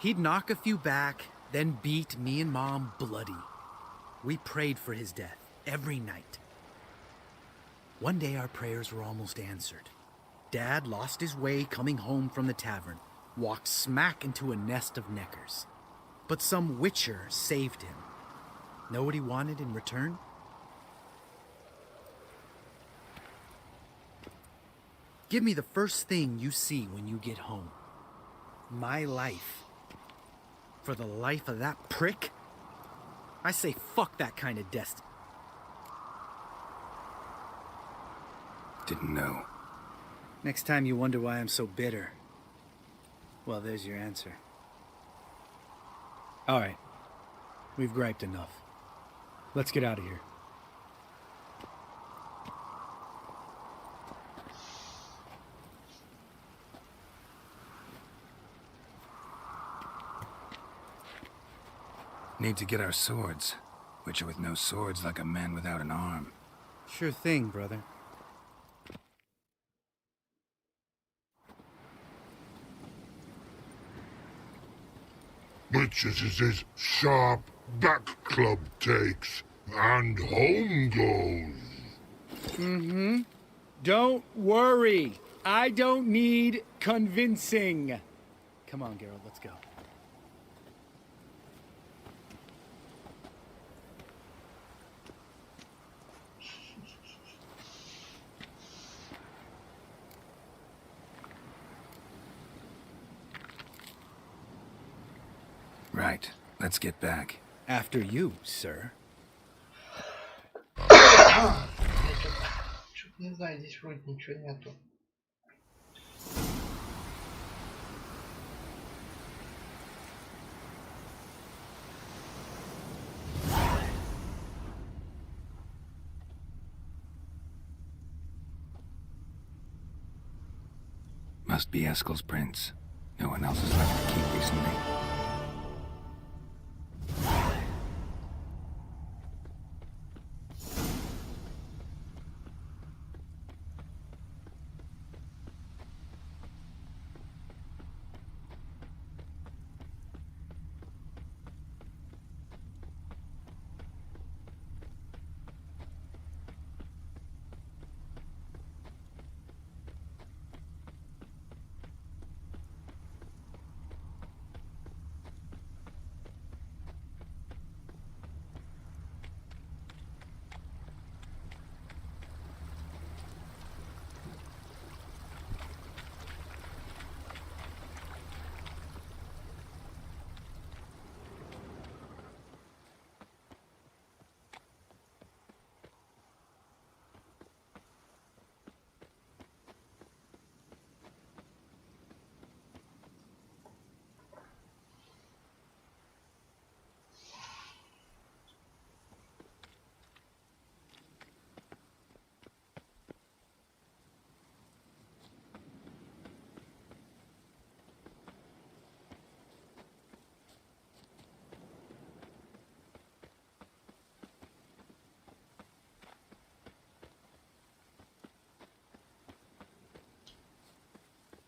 He'd knock a few back, then beat me and Mom bloody. We prayed for his death every night. One day our prayers were almost answered. Dad lost his way coming home from the tavern, walked smack into a nest of neckers. But some Witcher saved him. Know what he wanted in return? Give me the first thing you see when you get home. My life. For the life of that prick? I say fuck that kind of destiny. Didn't know. Next time you wonder why I'm so bitter, well, there's your answer. All right. We've griped enough. Let's get out of here. Need to get our swords. Witcher with no swords like a man without an arm. Sure thing, brother. Witches is his sharp back club takes, and home goes. Mm-hmm. Don't worry. I don't need convincing. Come on, Geralt, let's go. Right. Let's get back. After you, sir. Что-то не знаю, здесь вроде ничего нету. Must be Eskel's prints. No one else has left the keep recently.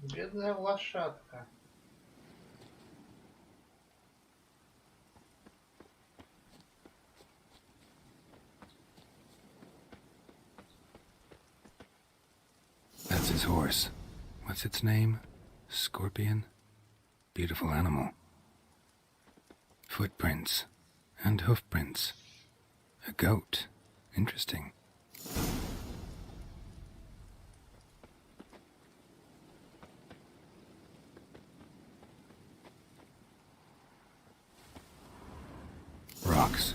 Бедная лошадка. That's his horse. What's its name? Scorpion? Beautiful animal. Footprints. And hoofprints. A goat. Interesting. Rocks.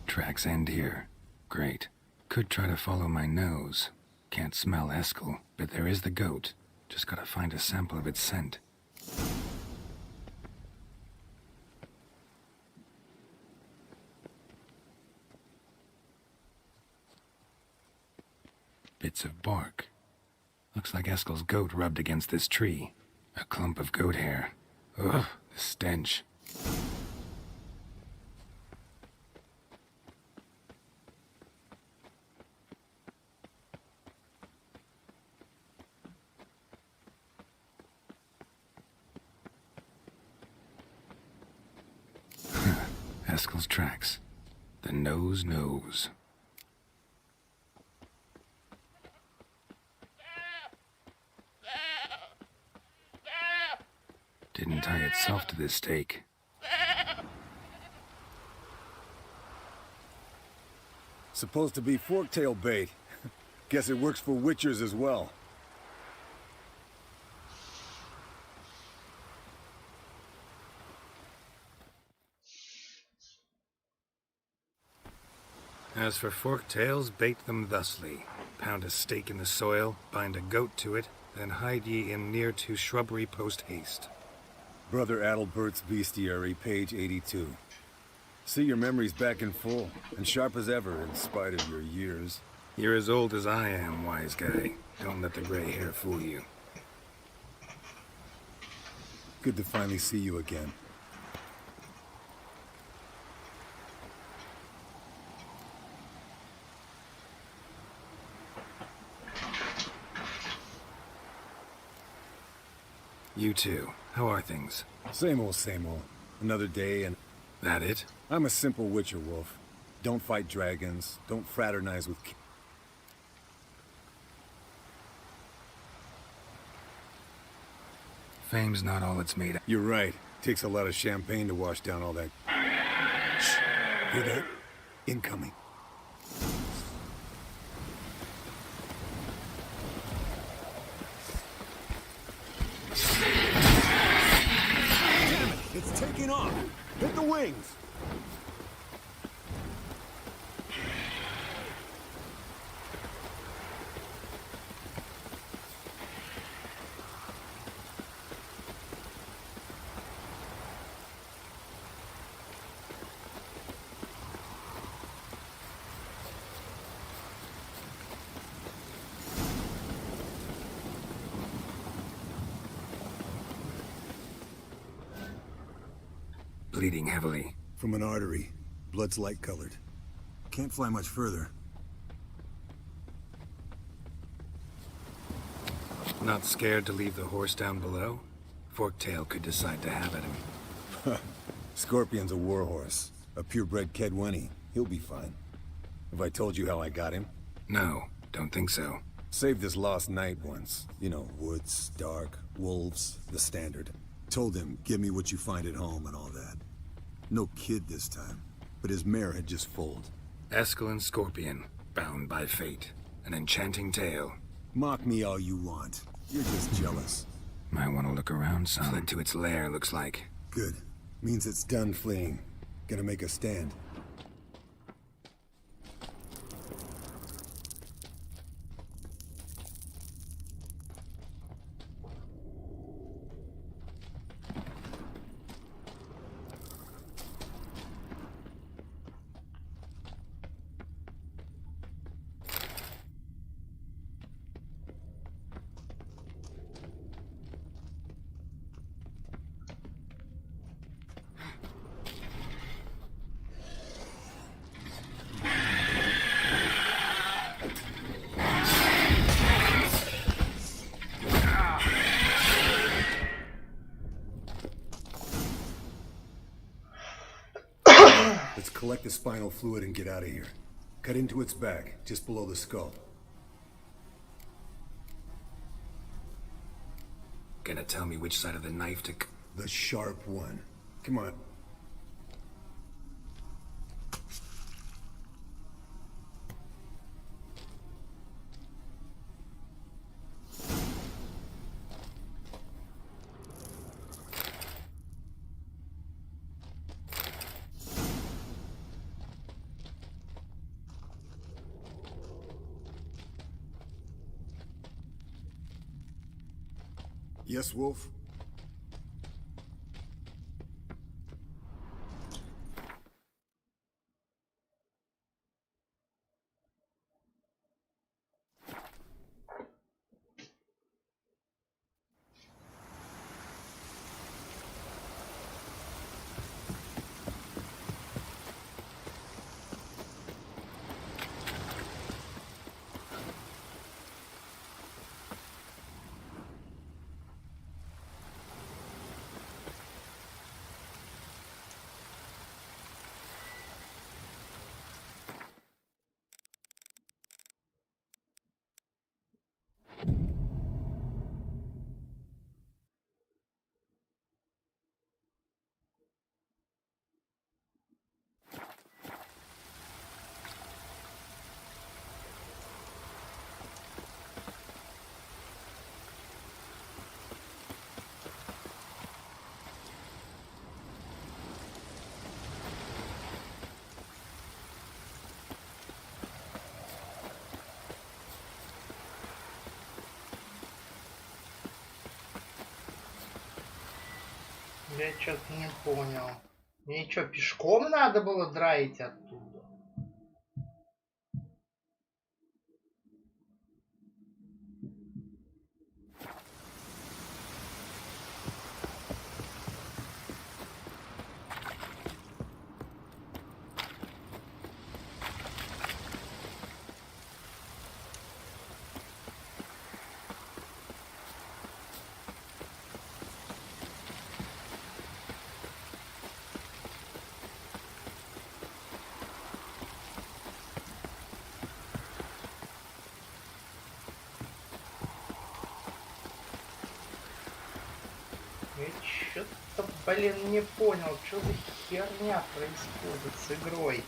Tracks end here. Great. Could try to follow my nose. Can't smell Eskel, but there is the goat. Just gotta find a sample of its scent. Bits of bark. Looks like Eskel's goat rubbed against this tree. A clump of goat hair. Ugh, the stench. Eskel's tracks. The nose knows. Didn't tie itself to this stake. Supposed to be forktail bait. Guess it works for witchers as well. As for forktails, bait them thusly. Pound a stake in the soil, bind a goat to it, then hide ye in near to shrubbery post haste. Brother Adalbert's Bestiary, page 82. See your memories back in full, and sharp as ever in spite of your years. You're as old as I am, wise guy. Don't let the gray hair fool you. Good to finally see you again. You too. How are things? Same old, same old. Another day and... That it? I'm a simple witcher wolf. Don't fight dragons. Don't fraternize with... Fame's not all it's made of. You're right. Takes a lot of champagne to wash down all that... Shh. Hear that? Incoming. Damn it! It's taking off! Hit the wings! Bleeding heavily. From an artery. Blood's light-colored. Can't fly much further. Not scared to leave the horse down below? Forktail could decide to have at him. Scorpion's a warhorse. A purebred Kedwenny. He'll be fine. Have I told you how I got him? No, don't think so. Saved this lost knight once. You know, woods, dark, wolves, the standard. Told him, give me what you find at home and all that. No kid this time, but his mare had just foaled. Eskel and Scorpion, bound by fate. An enchanting tale. Mock me all you want. You're just jealous. Might want to look around some. Fled to its lair, looks like. Good. Means it's done fleeing. Gonna make a stand. Let's collect the spinal fluid and get out of here. Cut into its back, just below the skull. Gonna tell me which side of the knife to... The sharp one. Come on. Yes, Wolf? Я что-то не понял. Мне что, пешком надо было драить оттуда? Блин, не понял, что за херня происходит с игрой.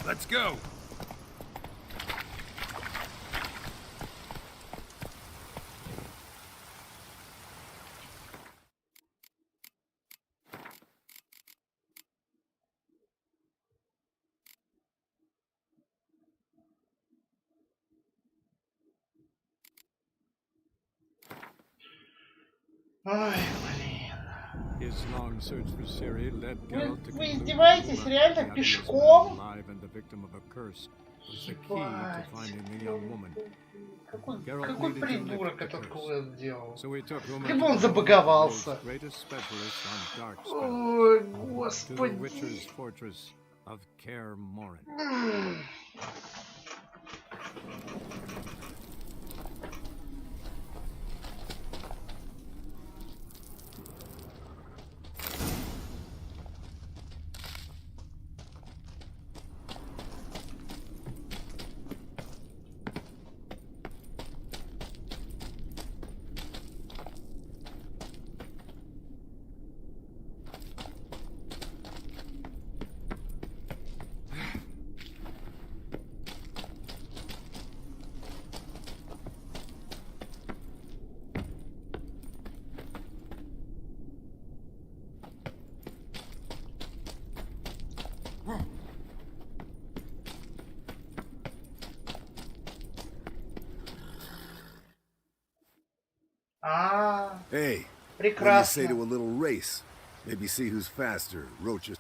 Let's go. Ой, блин. His long search for Siri led Geralt to Вы conclude издеваетесь? that Реально the пешком? alive and the victim of a curse was the key to finding the young woman. Какой придурок этот квест делал? So we took him Либо он забаговался. greatest specialist on dark spells. Ой, To the господи. Witcher's fortress of Kaer Morhen. Hey, what do you прекрасно. say to a little race? Maybe see who's faster, Roaches.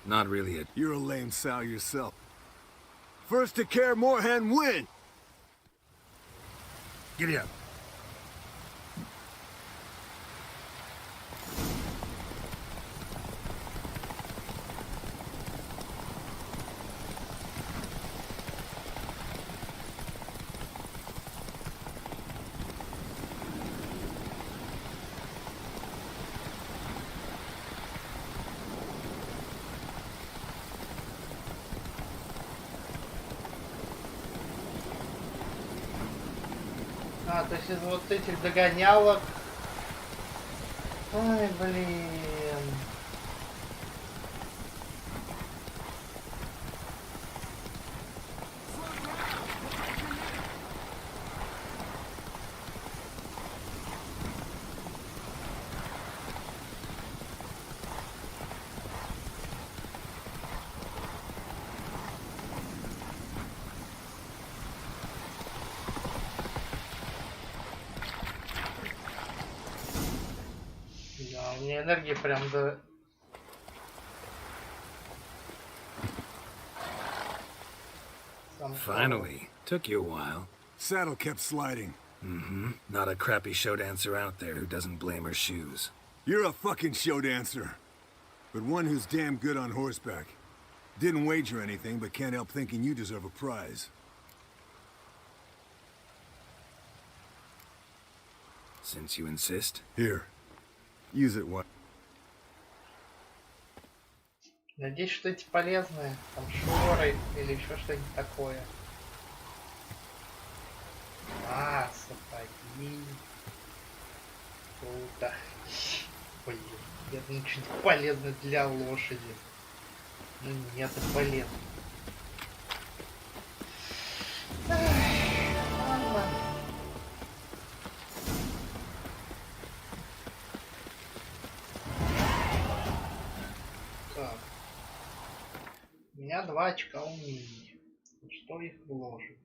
Not really a... You're a lame sow yourself. First to Kaer Morhen win! Giddy up. А, то есть из вот этих догонялок. Ой, блин. Да, у меня энергии прям до... Finally. Took you a while. Saddle kept sliding. Mm-hmm. Not a crappy show dancer out there who doesn't blame her shoes. You're a fucking show dancer. But one who's damn good on horseback. Didn't wager anything, but can't help thinking you deserve a prize. Since you insist. Here. Use it once. Надеюсь, что эти полезные. Там шоры или еще что-нибудь такое. А, сапоги. Круто. Блин, я думаю, что-нибудь полезное для лошади. Ну нет, это полезно. Ладно. На 2 очка умений. Что их вложит?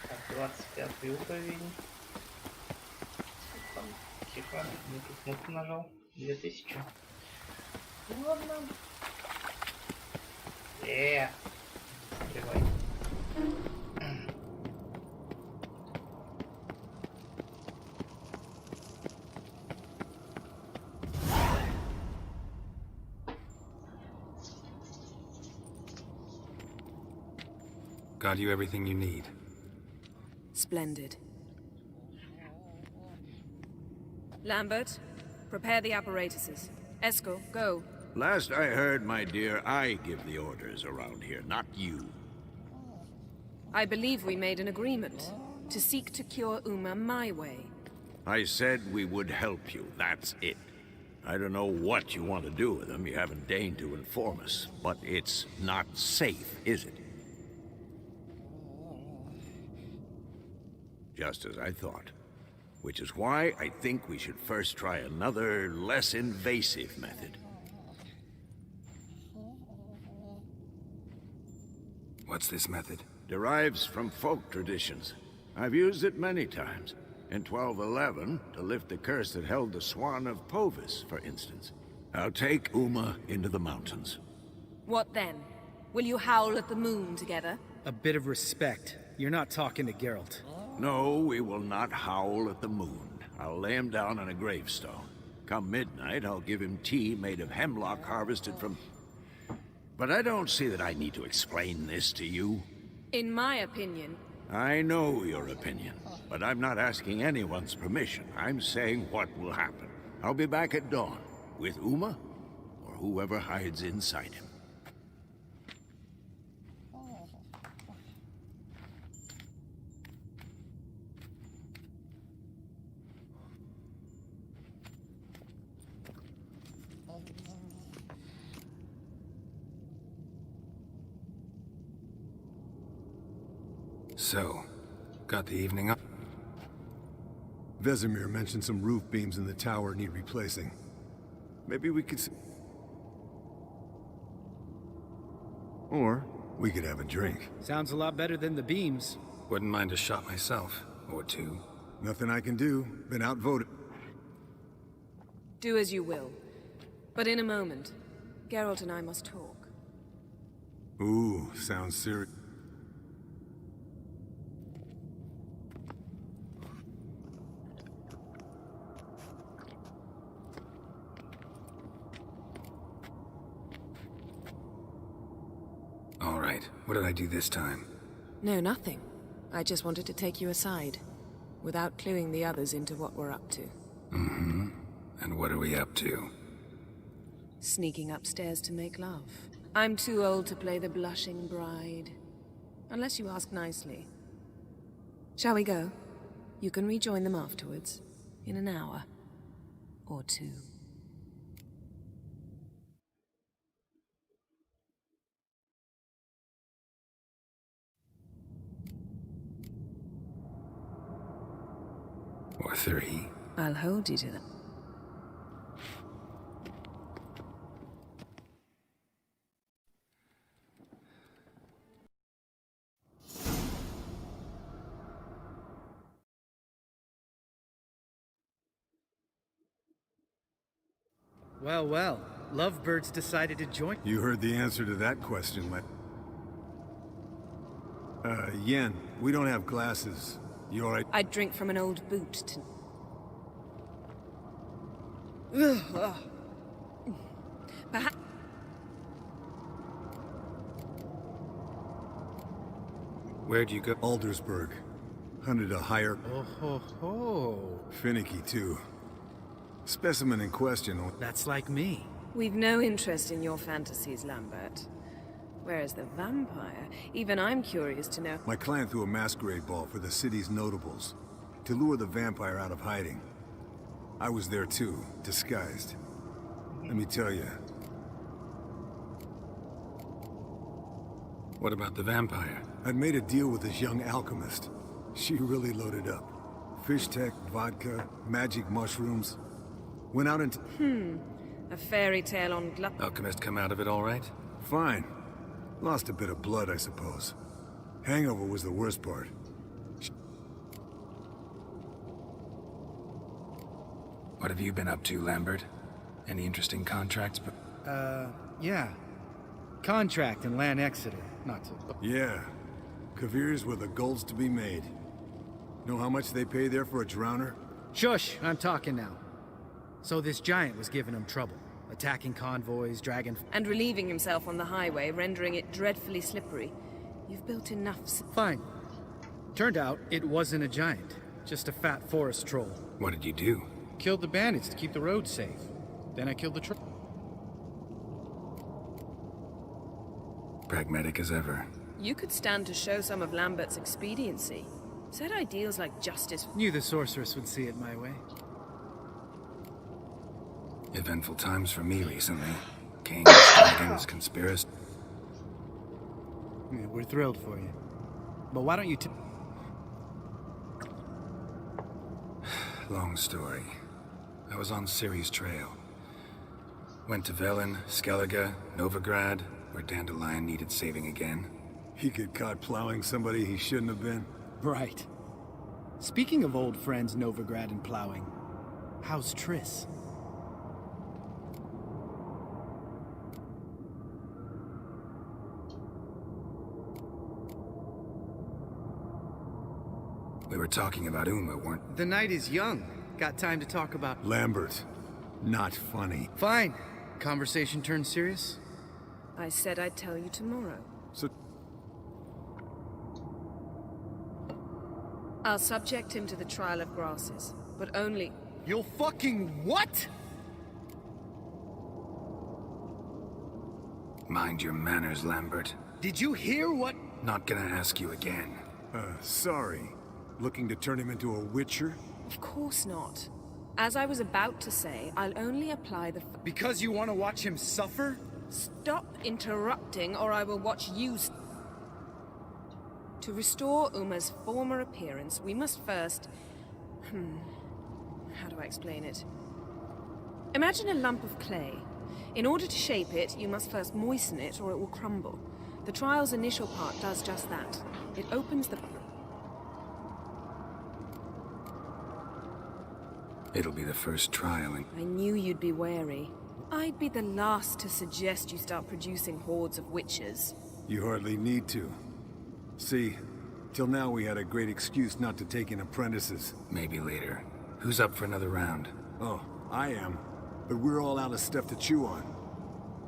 Так, 25 уровень. Тихо, не ту кнопку нажал. 2000. Ладно. Сливай. Got you everything you need. Splendid. Lambert, prepare the apparatuses. Eskel, go. Last I heard, my dear, I give the orders around here, not you. I believe we made an agreement to seek to cure Uma my way. I said we would help you, that's it. I don't know what you want to do with them, you haven't deigned to inform us, but it's not safe, is it? Just as I thought. Which is why I think we should first try another, less invasive method. What's this method? Derives from folk traditions. I've used it many times. In 1211, to lift the curse that held the Swan of Povis, for instance. I'll take Uma into the mountains. What then? Will you howl at the moon together? A bit of respect. You're not talking to Geralt. No, we will not howl at the moon. I'll lay him down on a gravestone. Come midnight, I'll give him tea made of hemlock harvested from... But I don't see that I need to explain this to you. In my opinion... I know your opinion, but I'm not asking anyone's permission. I'm saying what will happen. I'll be back at dawn, with Uma, or whoever hides inside him. So, got the evening up? Vesemir mentioned some roof beams in the tower need replacing. Maybe we could... Or we could have a drink. Sounds a lot better than the beams. Wouldn't mind a shot myself, or two. Nothing I can do. Been outvoted. Do as you will. But in a moment, Geralt and I must talk. Ooh, sounds serious. All right, what did I do this time? No, nothing. I just wanted to take you aside, without cluing the others into what we're up to. Mm-hmm. And what are we up to? Sneaking upstairs to make love. I'm too old to play the blushing bride. Unless you ask nicely. Shall we go? You can rejoin them afterwards. In an hour. Or two. Or three. I'll hold you to that. Well, well. Lovebirds decided to join. You heard the answer to that question, Yen, we don't have glasses. You alright? I'd drink from an old boot to... Perhaps... Where'd you go? Aldersburg. Hunted a higher... Oh ho ho. Finicky, too. Specimen in question... That's like me. We've no interest in your fantasies, Lambert. Whereas the vampire, even I'm curious to know... My clan threw a masquerade ball for the city's notables, to lure the vampire out of hiding. I was there too, disguised. Let me tell you. What about the vampire? I'd made a deal with this young alchemist. She really loaded up. Fish tech, vodka, magic mushrooms. Went out into... A fairy tale on glut... Alchemist come out of it all right? Fine. Lost a bit of blood, I suppose. Hangover was the worst part. What have you been up to, Lambert? Any interesting contracts? Yeah. Contract in Lan Exeter, not to... Yeah. Kavir's where the gold's to be made. Know how much they pay there for a drowner? Shush, I'm talking now. So this giant was giving him trouble. Attacking convoys, dragging... And relieving himself on the highway, rendering it dreadfully slippery. You've built enough... Fine. Turned out, it wasn't a giant. Just a fat forest troll. What did you do? Killed the bandits to keep the road safe. Then I killed the troll. Pragmatic as ever. You could stand to show some of Lambert's expediency. Said ideals like justice... Knew the sorceress would see it my way. Eventful times for me recently. Kings, dragons, conspiracy. Yeah, we're thrilled for you. But why don't you Long story. I was on Ciri's trail. Went to Velen, Skellige, Novigrad, where Dandelion needed saving again. He get caught plowing somebody he shouldn't have been. Right. Speaking of old friends Novigrad and plowing, how's Triss? We were talking about Uma, weren't... The night is young. Got time to talk about... Lambert. Not funny. Fine. Conversation turned serious? I said I'd tell you tomorrow. So... I'll subject him to the trial of grasses, but only... You'll fucking what? Mind your manners, Lambert. Did you hear what... Not gonna ask you again. Sorry. Looking to turn him into a witcher? Of course not. As I was about to say, I'll only apply the... Because you want to watch him suffer? Stop interrupting, or I will watch you... To restore Uma's former appearance, we must first... How do I explain it? Imagine a lump of clay. In order to shape it, you must first moisten it, or it will crumble. The trial's initial part does just that. It opens the... It'll be the first trial and... I knew you'd be wary. I'd be the last to suggest you start producing hordes of witches. You hardly need to. See, till now we had a great excuse not to take in apprentices. Maybe later. Who's up for another round? Oh, I am. But we're all out of stuff to chew on.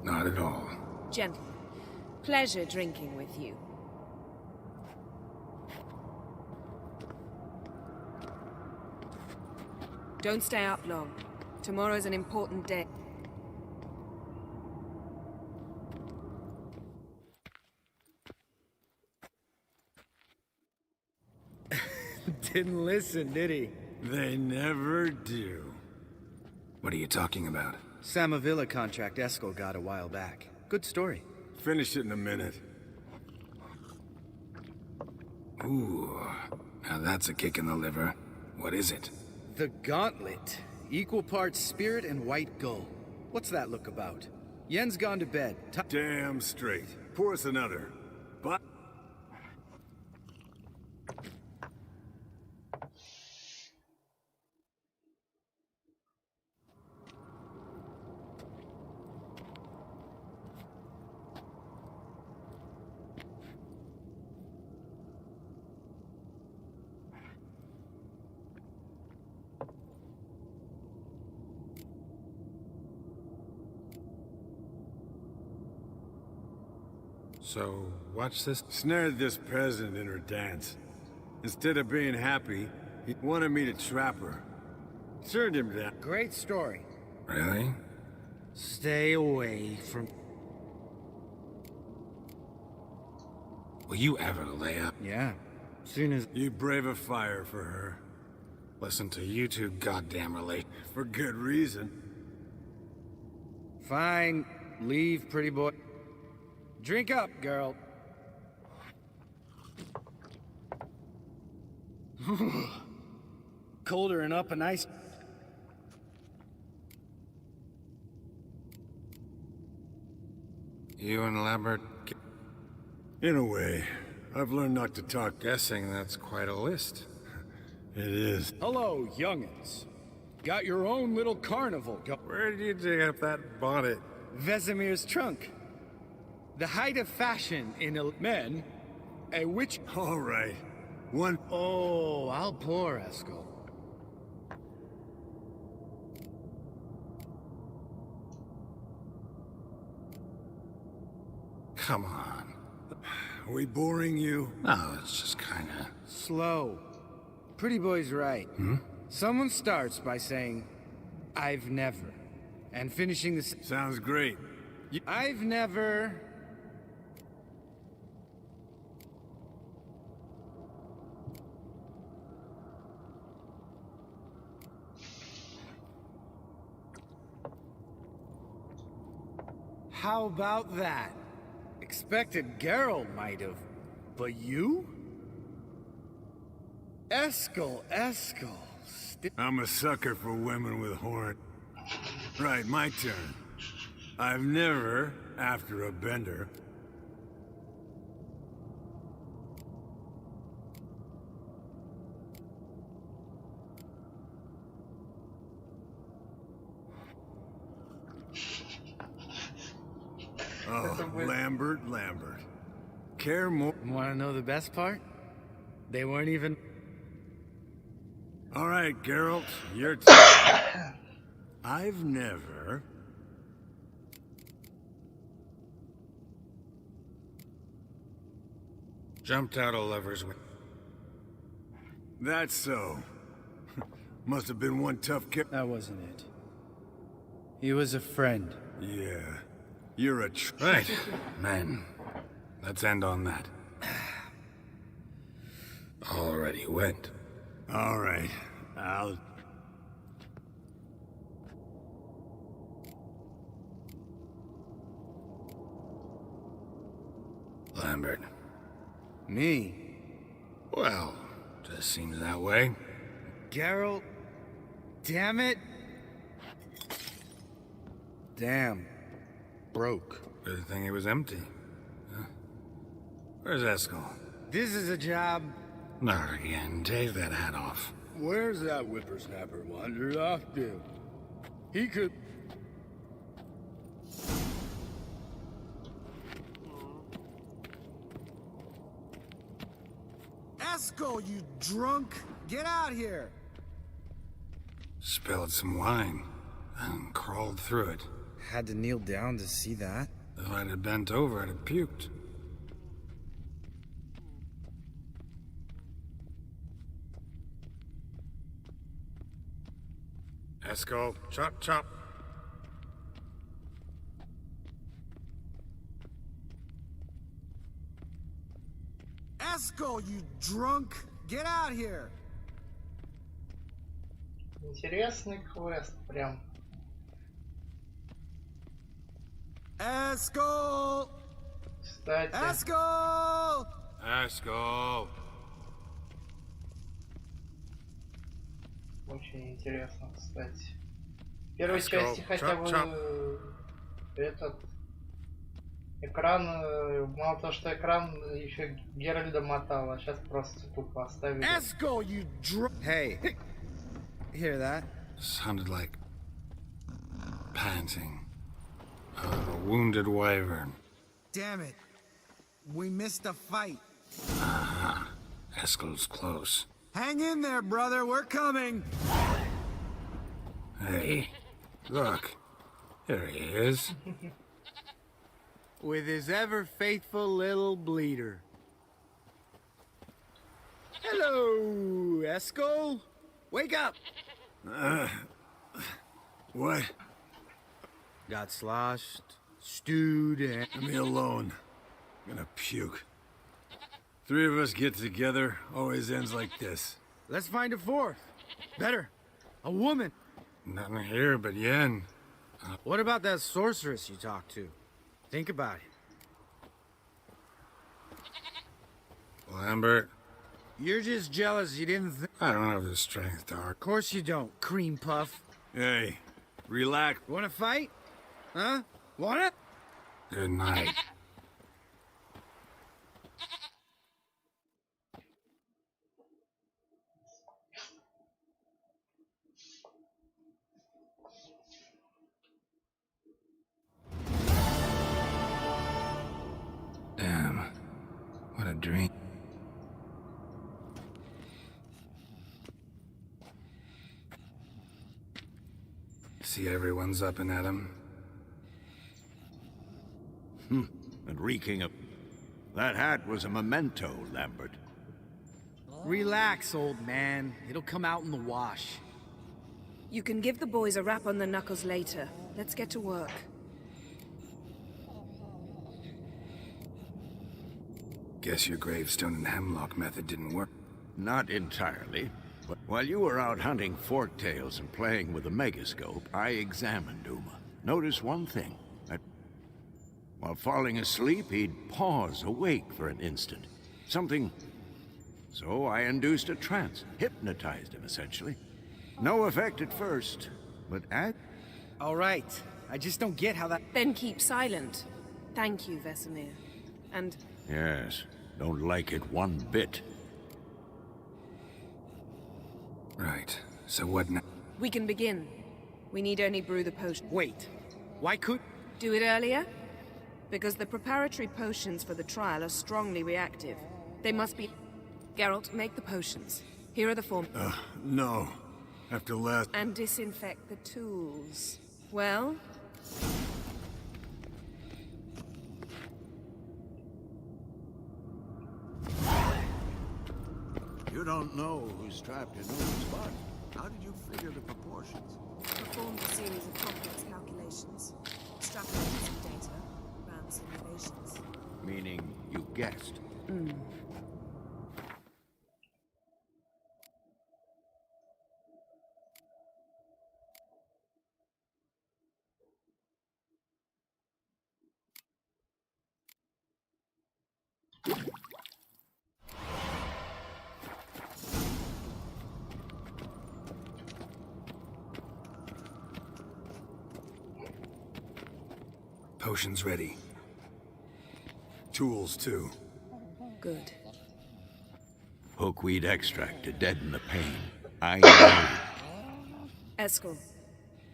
Not at all. Gentlemen, pleasure drinking with you. Don't stay up long. Tomorrow's an important day. Didn't listen, did he? They never do. What are you talking about? Samavilla contract Eskel got a while back. Good story. Finish it in a minute. Ooh, now that's a kick in the liver. What is it? The Gauntlet. Equal parts spirit and white gull. What's that look about? Yen's gone to bed. Damn straight. Pour us another. But... So, watch this. Snared this peasant in her dance. Instead of being happy, he wanted me to trap her. Turned him down. Great story. Really? Stay away from... Will you ever lay up? Yeah. Soon as... You brave a fire for her. Listen to you two goddamn relate. For good reason. Fine. Leave, pretty boy. Drink up, girl. Colder and up and ice. You and Lambert... In a way. I've learned not to talk. Guessing that's quite a list. It is. Hello, youngins. Got your own little carnival. Where did you dig up that bonnet? Vesemir's trunk. The height of fashion in Men, a witch... All right. One... Oh, I'll pour, Eskel. Come on. Are we boring you? No, it's just kinda... Slow. Pretty boy's right. Hmm? Someone starts by saying, I've never. And finishing the... Sounds great. I've never... How about that? Expected Geralt might have, but you? Eskel. I'm a sucker for women with horn. Right, my turn. I've never, after a bender... Oh, Lambert. Care more... Want to know the best part? They weren't even... All right, Geralt, your turn. I've never... Jumped out of lover's... That's so. Must have been one tough kid. That wasn't it. He was a friend. Yeah. You're a Right. Man, let's end on that. Already went. All right. I'll... Lambert. Me? Well, just seems that way. Geralt? Damn it! Damn. Broke. Good thing it was empty. Huh? Where's Eskel? This is a job... Not again. Take that hat off. Where's that whippersnapper wandered off to? He could... Eskel, you drunk! Get out here! Spilled some wine and crawled through it. Had to kneel down to see that? If I'd have bent over, I'd have puked. Eskel, chop chop. Eskel, you drunk! Get out here! Интересный квест, прям. Eskel! Кстати. Eskel! Eskel! Очень интересно, кстати. В первой Let's части go. хотя бы Chop, этот экран, мало того, что экран еще Геральда мотал, а сейчас просто тупо оставили. Eskel, you drunk! Hey, hear that? Sounded like panting. A wounded wyvern. Damn it. We missed a fight. Aha. Eskel's close. Hang in there, brother. We're coming. Hey, look. There he is. with his ever-faithful little bleeder. Hello, Eskel. Wake up! What? Got sloshed, stewed, and... Leave me alone. I'm gonna puke. Three of us get together, always ends like this. Let's find a fourth. Better. A woman. Nothing here but Yen. What about that sorceress you talked to? Think about it. Lambert? You're just jealous you didn't I don't have the strength to argue. Of course you don't, cream puff. Hey, relax. Wanna fight? Huh? Wanna? Good night. Damn. What a dream. See everyone's up and at 'em. And reeking of... That hat was a memento, Lambert. Relax, old man. It'll come out in the wash. You can give the boys a rap on the knuckles later. Let's get to work. Guess your gravestone and hemlock method didn't work. Not entirely. But while you were out hunting forktails and playing with the megascope, I examined Uma. Notice one thing. While falling asleep, he'd pause awake for an instant. Something... So I induced a trance. Hypnotized him, essentially. No effect at first, but All right. I just don't get how that... Then keep silent. Thank you, Vesemir. And... Yes, don't like it one bit. Right. So what now? We can begin. We need only brew the potion. Wait. Why could... Do it earlier? Because the preparatory potions for the trial are strongly reactive. They must be... Geralt, make the potions. Here are the form... No. After last... And disinfect the tools. Well? You don't know who's trapped in Uma's body. How did you figure the proportions? Performed a series of complex calculations. Extrapolated some data. Ran simulations. Meaning you guessed. Potions ready. Tools, too. Good. Hookweed extract to deaden the pain. I know. Eskel,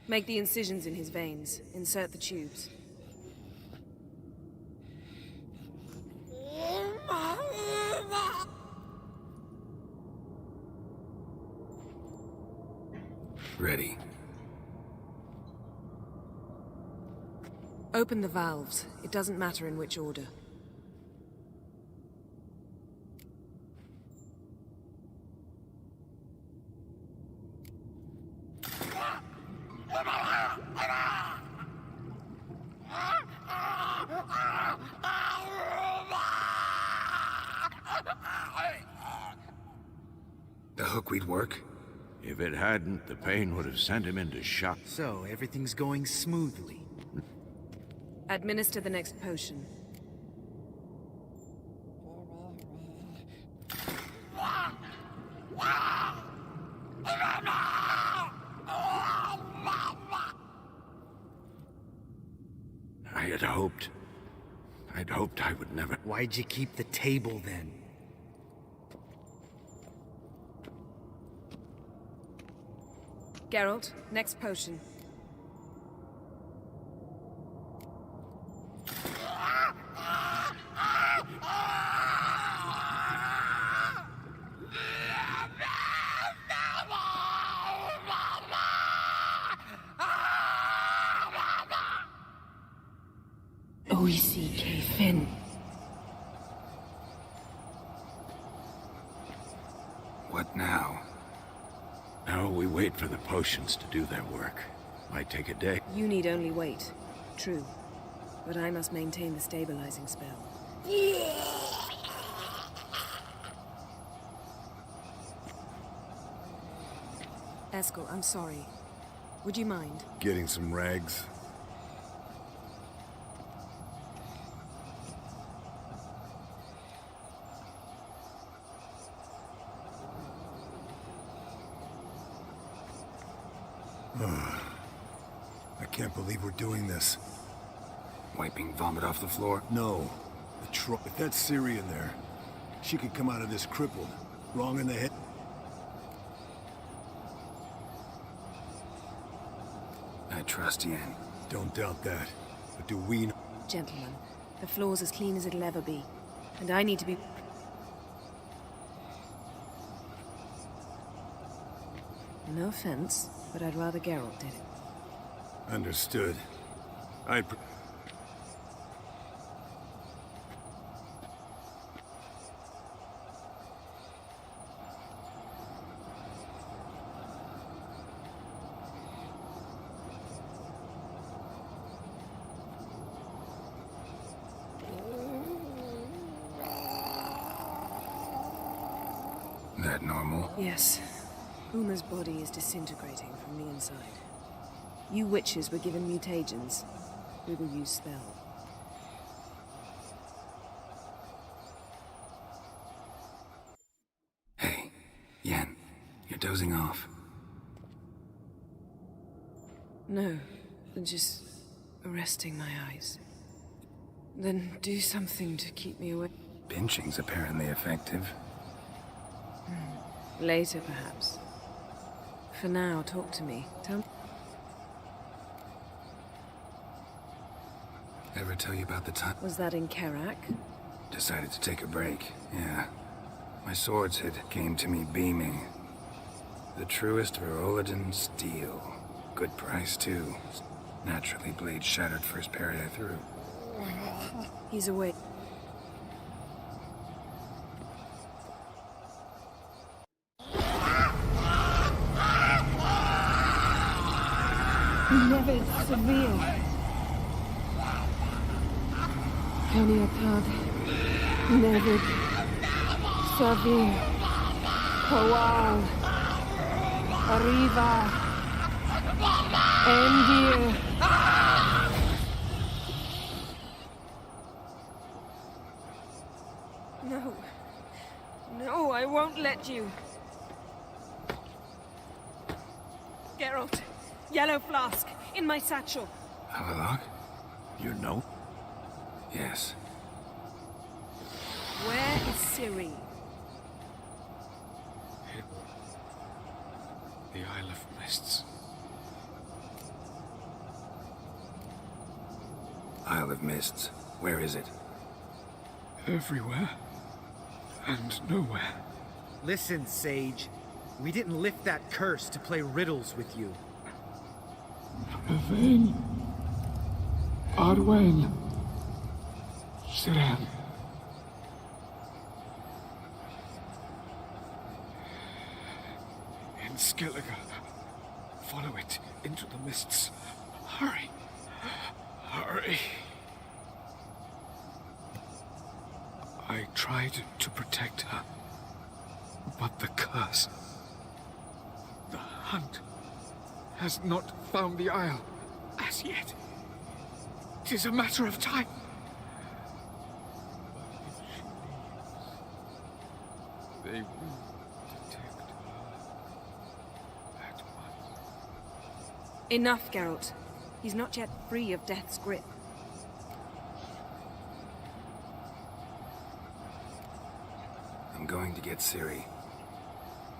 make the incisions in his veins. Insert the tubes. Ready. Open the valves. It doesn't matter in which order. The hookweed work? If it hadn't, the pain would have sent him into shock. So, everything's going smoothly. Administer the next potion. I'd hoped I would never... Why'd you keep the table then? Geralt, next potion. Puisi ke fin. What now? Now we wait for the potions to do their work. Might take a day. You need only wait. True. But I must maintain the stabilizing spell. Eskel, I'm sorry. Would you mind? Getting some rags? I can't believe we're doing this. Wiping vomit off the floor? No. If that's Ciri in there, she could come out of this crippled. Wrong in the head. I trust Yen. Don't doubt that. But do we know? Gentlemen, the floor's as clean as it'll ever be. And I need to be... No offense, but I'd rather Geralt did it. Understood. That normal? Yes. Uma's body is disintegrating from the inside. You witches were given mutagens. We will use spell. Hey, Yen, you're dozing off. No, just resting my eyes. Then do something to keep me awake. Pinching's apparently effective. Later, perhaps. For now, talk to me. Tell me. Ever tell you about the time? Was that in Kerak? Decided to take a break, yeah. My swords had came to me beaming. The truest Verolidan steel. Good price, too. Naturally, blade shattered first parry I threw. He's awake. Never severe. Kaniakad. Never severe. Kowal. Arriva. Endir. No. No, I won't let you. Geralt. Yellow flask. In my satchel. Havelock? You know? Yes. Where is Ciri? The Isle of Mists. Isle of Mists. Where is it? Everywhere. And nowhere. Listen, Sage. We didn't lift that curse to play riddles with you. Yvain. Arwen. Siren. In Skellige. Follow it into the mists. Hurry. Hurry. I tried to protect her, but the curse, the hunt, has not found the Isle as yet. It is a matter of time. If she leaves, they will detect her at once. Enough, Geralt. He's not yet free of death's grip. I'm going to get Ciri.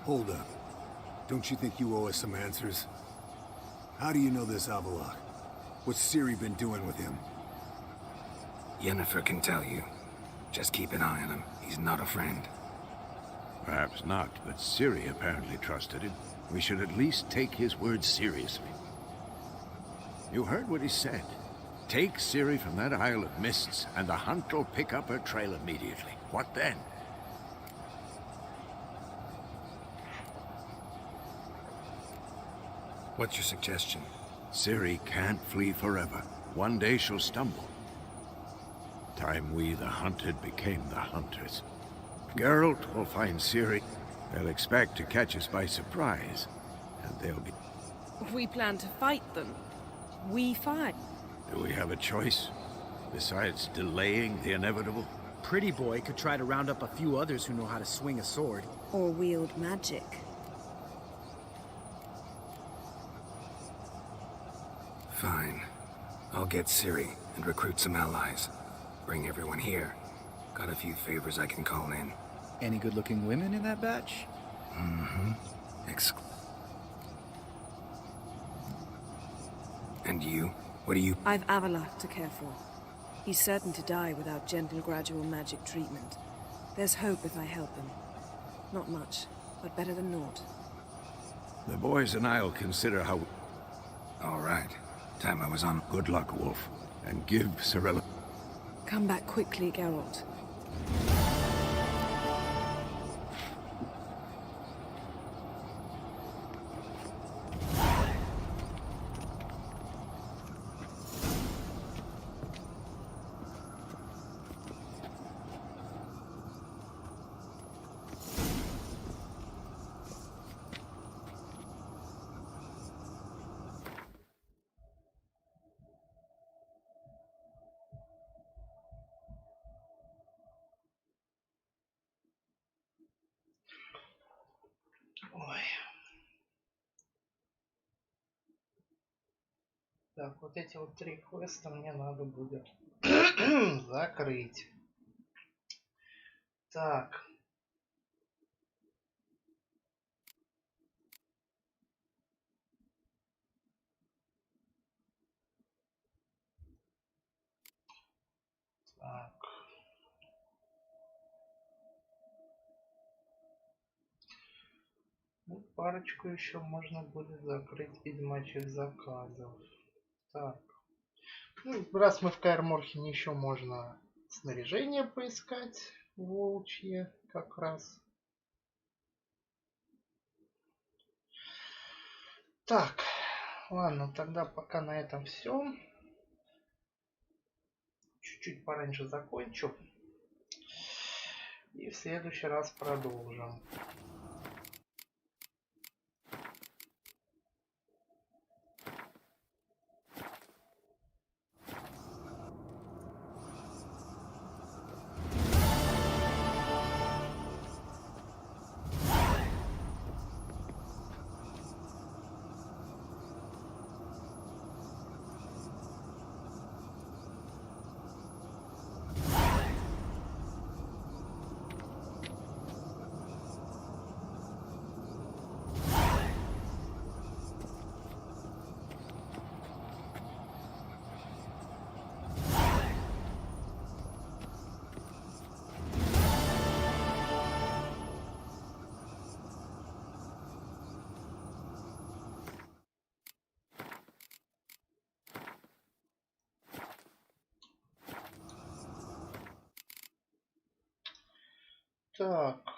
Hold up. Don't you think you owe us some answers? How do you know this Havelock? What's Ciri been doing with him? Yennefer can tell you. Just keep an eye on him. He's not a friend. Perhaps not, but Ciri apparently trusted him. We should at least take his words seriously. You heard what he said. Take Ciri from that Isle of Mists, and the hunt will pick up her trail immediately. What then? What's your suggestion? Ciri can't flee forever. One day she'll stumble. Time we, the hunted, became the hunters. Geralt will find Ciri. They'll expect to catch us by surprise, and they'll be... We plan to fight them. We fight. Do we have a choice? Besides delaying the inevitable? Pretty Boy could try to round up a few others who know how to swing a sword. Or wield magic. Fine. I'll get Ciri and recruit some allies. Bring everyone here. Got a few favors I can call in. Any good-looking women in that batch? Mm-hmm. And you? What do you... I've Avalok to care for. He's certain to die without gentle, gradual magic treatment. There's hope if I help him. Not much, but better than naught. The boys and I'll consider how... All right. Time I was on. Good luck, Wolf. And give Cirilla... Come back quickly, Geralt. Ой. Так, вот эти вот 3 квеста мне надо будет закрыть. Так. Так. Ну, парочку еще можно будет закрыть ведьмачьих заказов. Так. Ну, раз мы в Каэр-Морхене, еще можно снаряжение поискать. Волчье как раз. Так. Ладно, тогда пока на этом все. Чуть-чуть пораньше закончу. И в следующий раз продолжим. Так.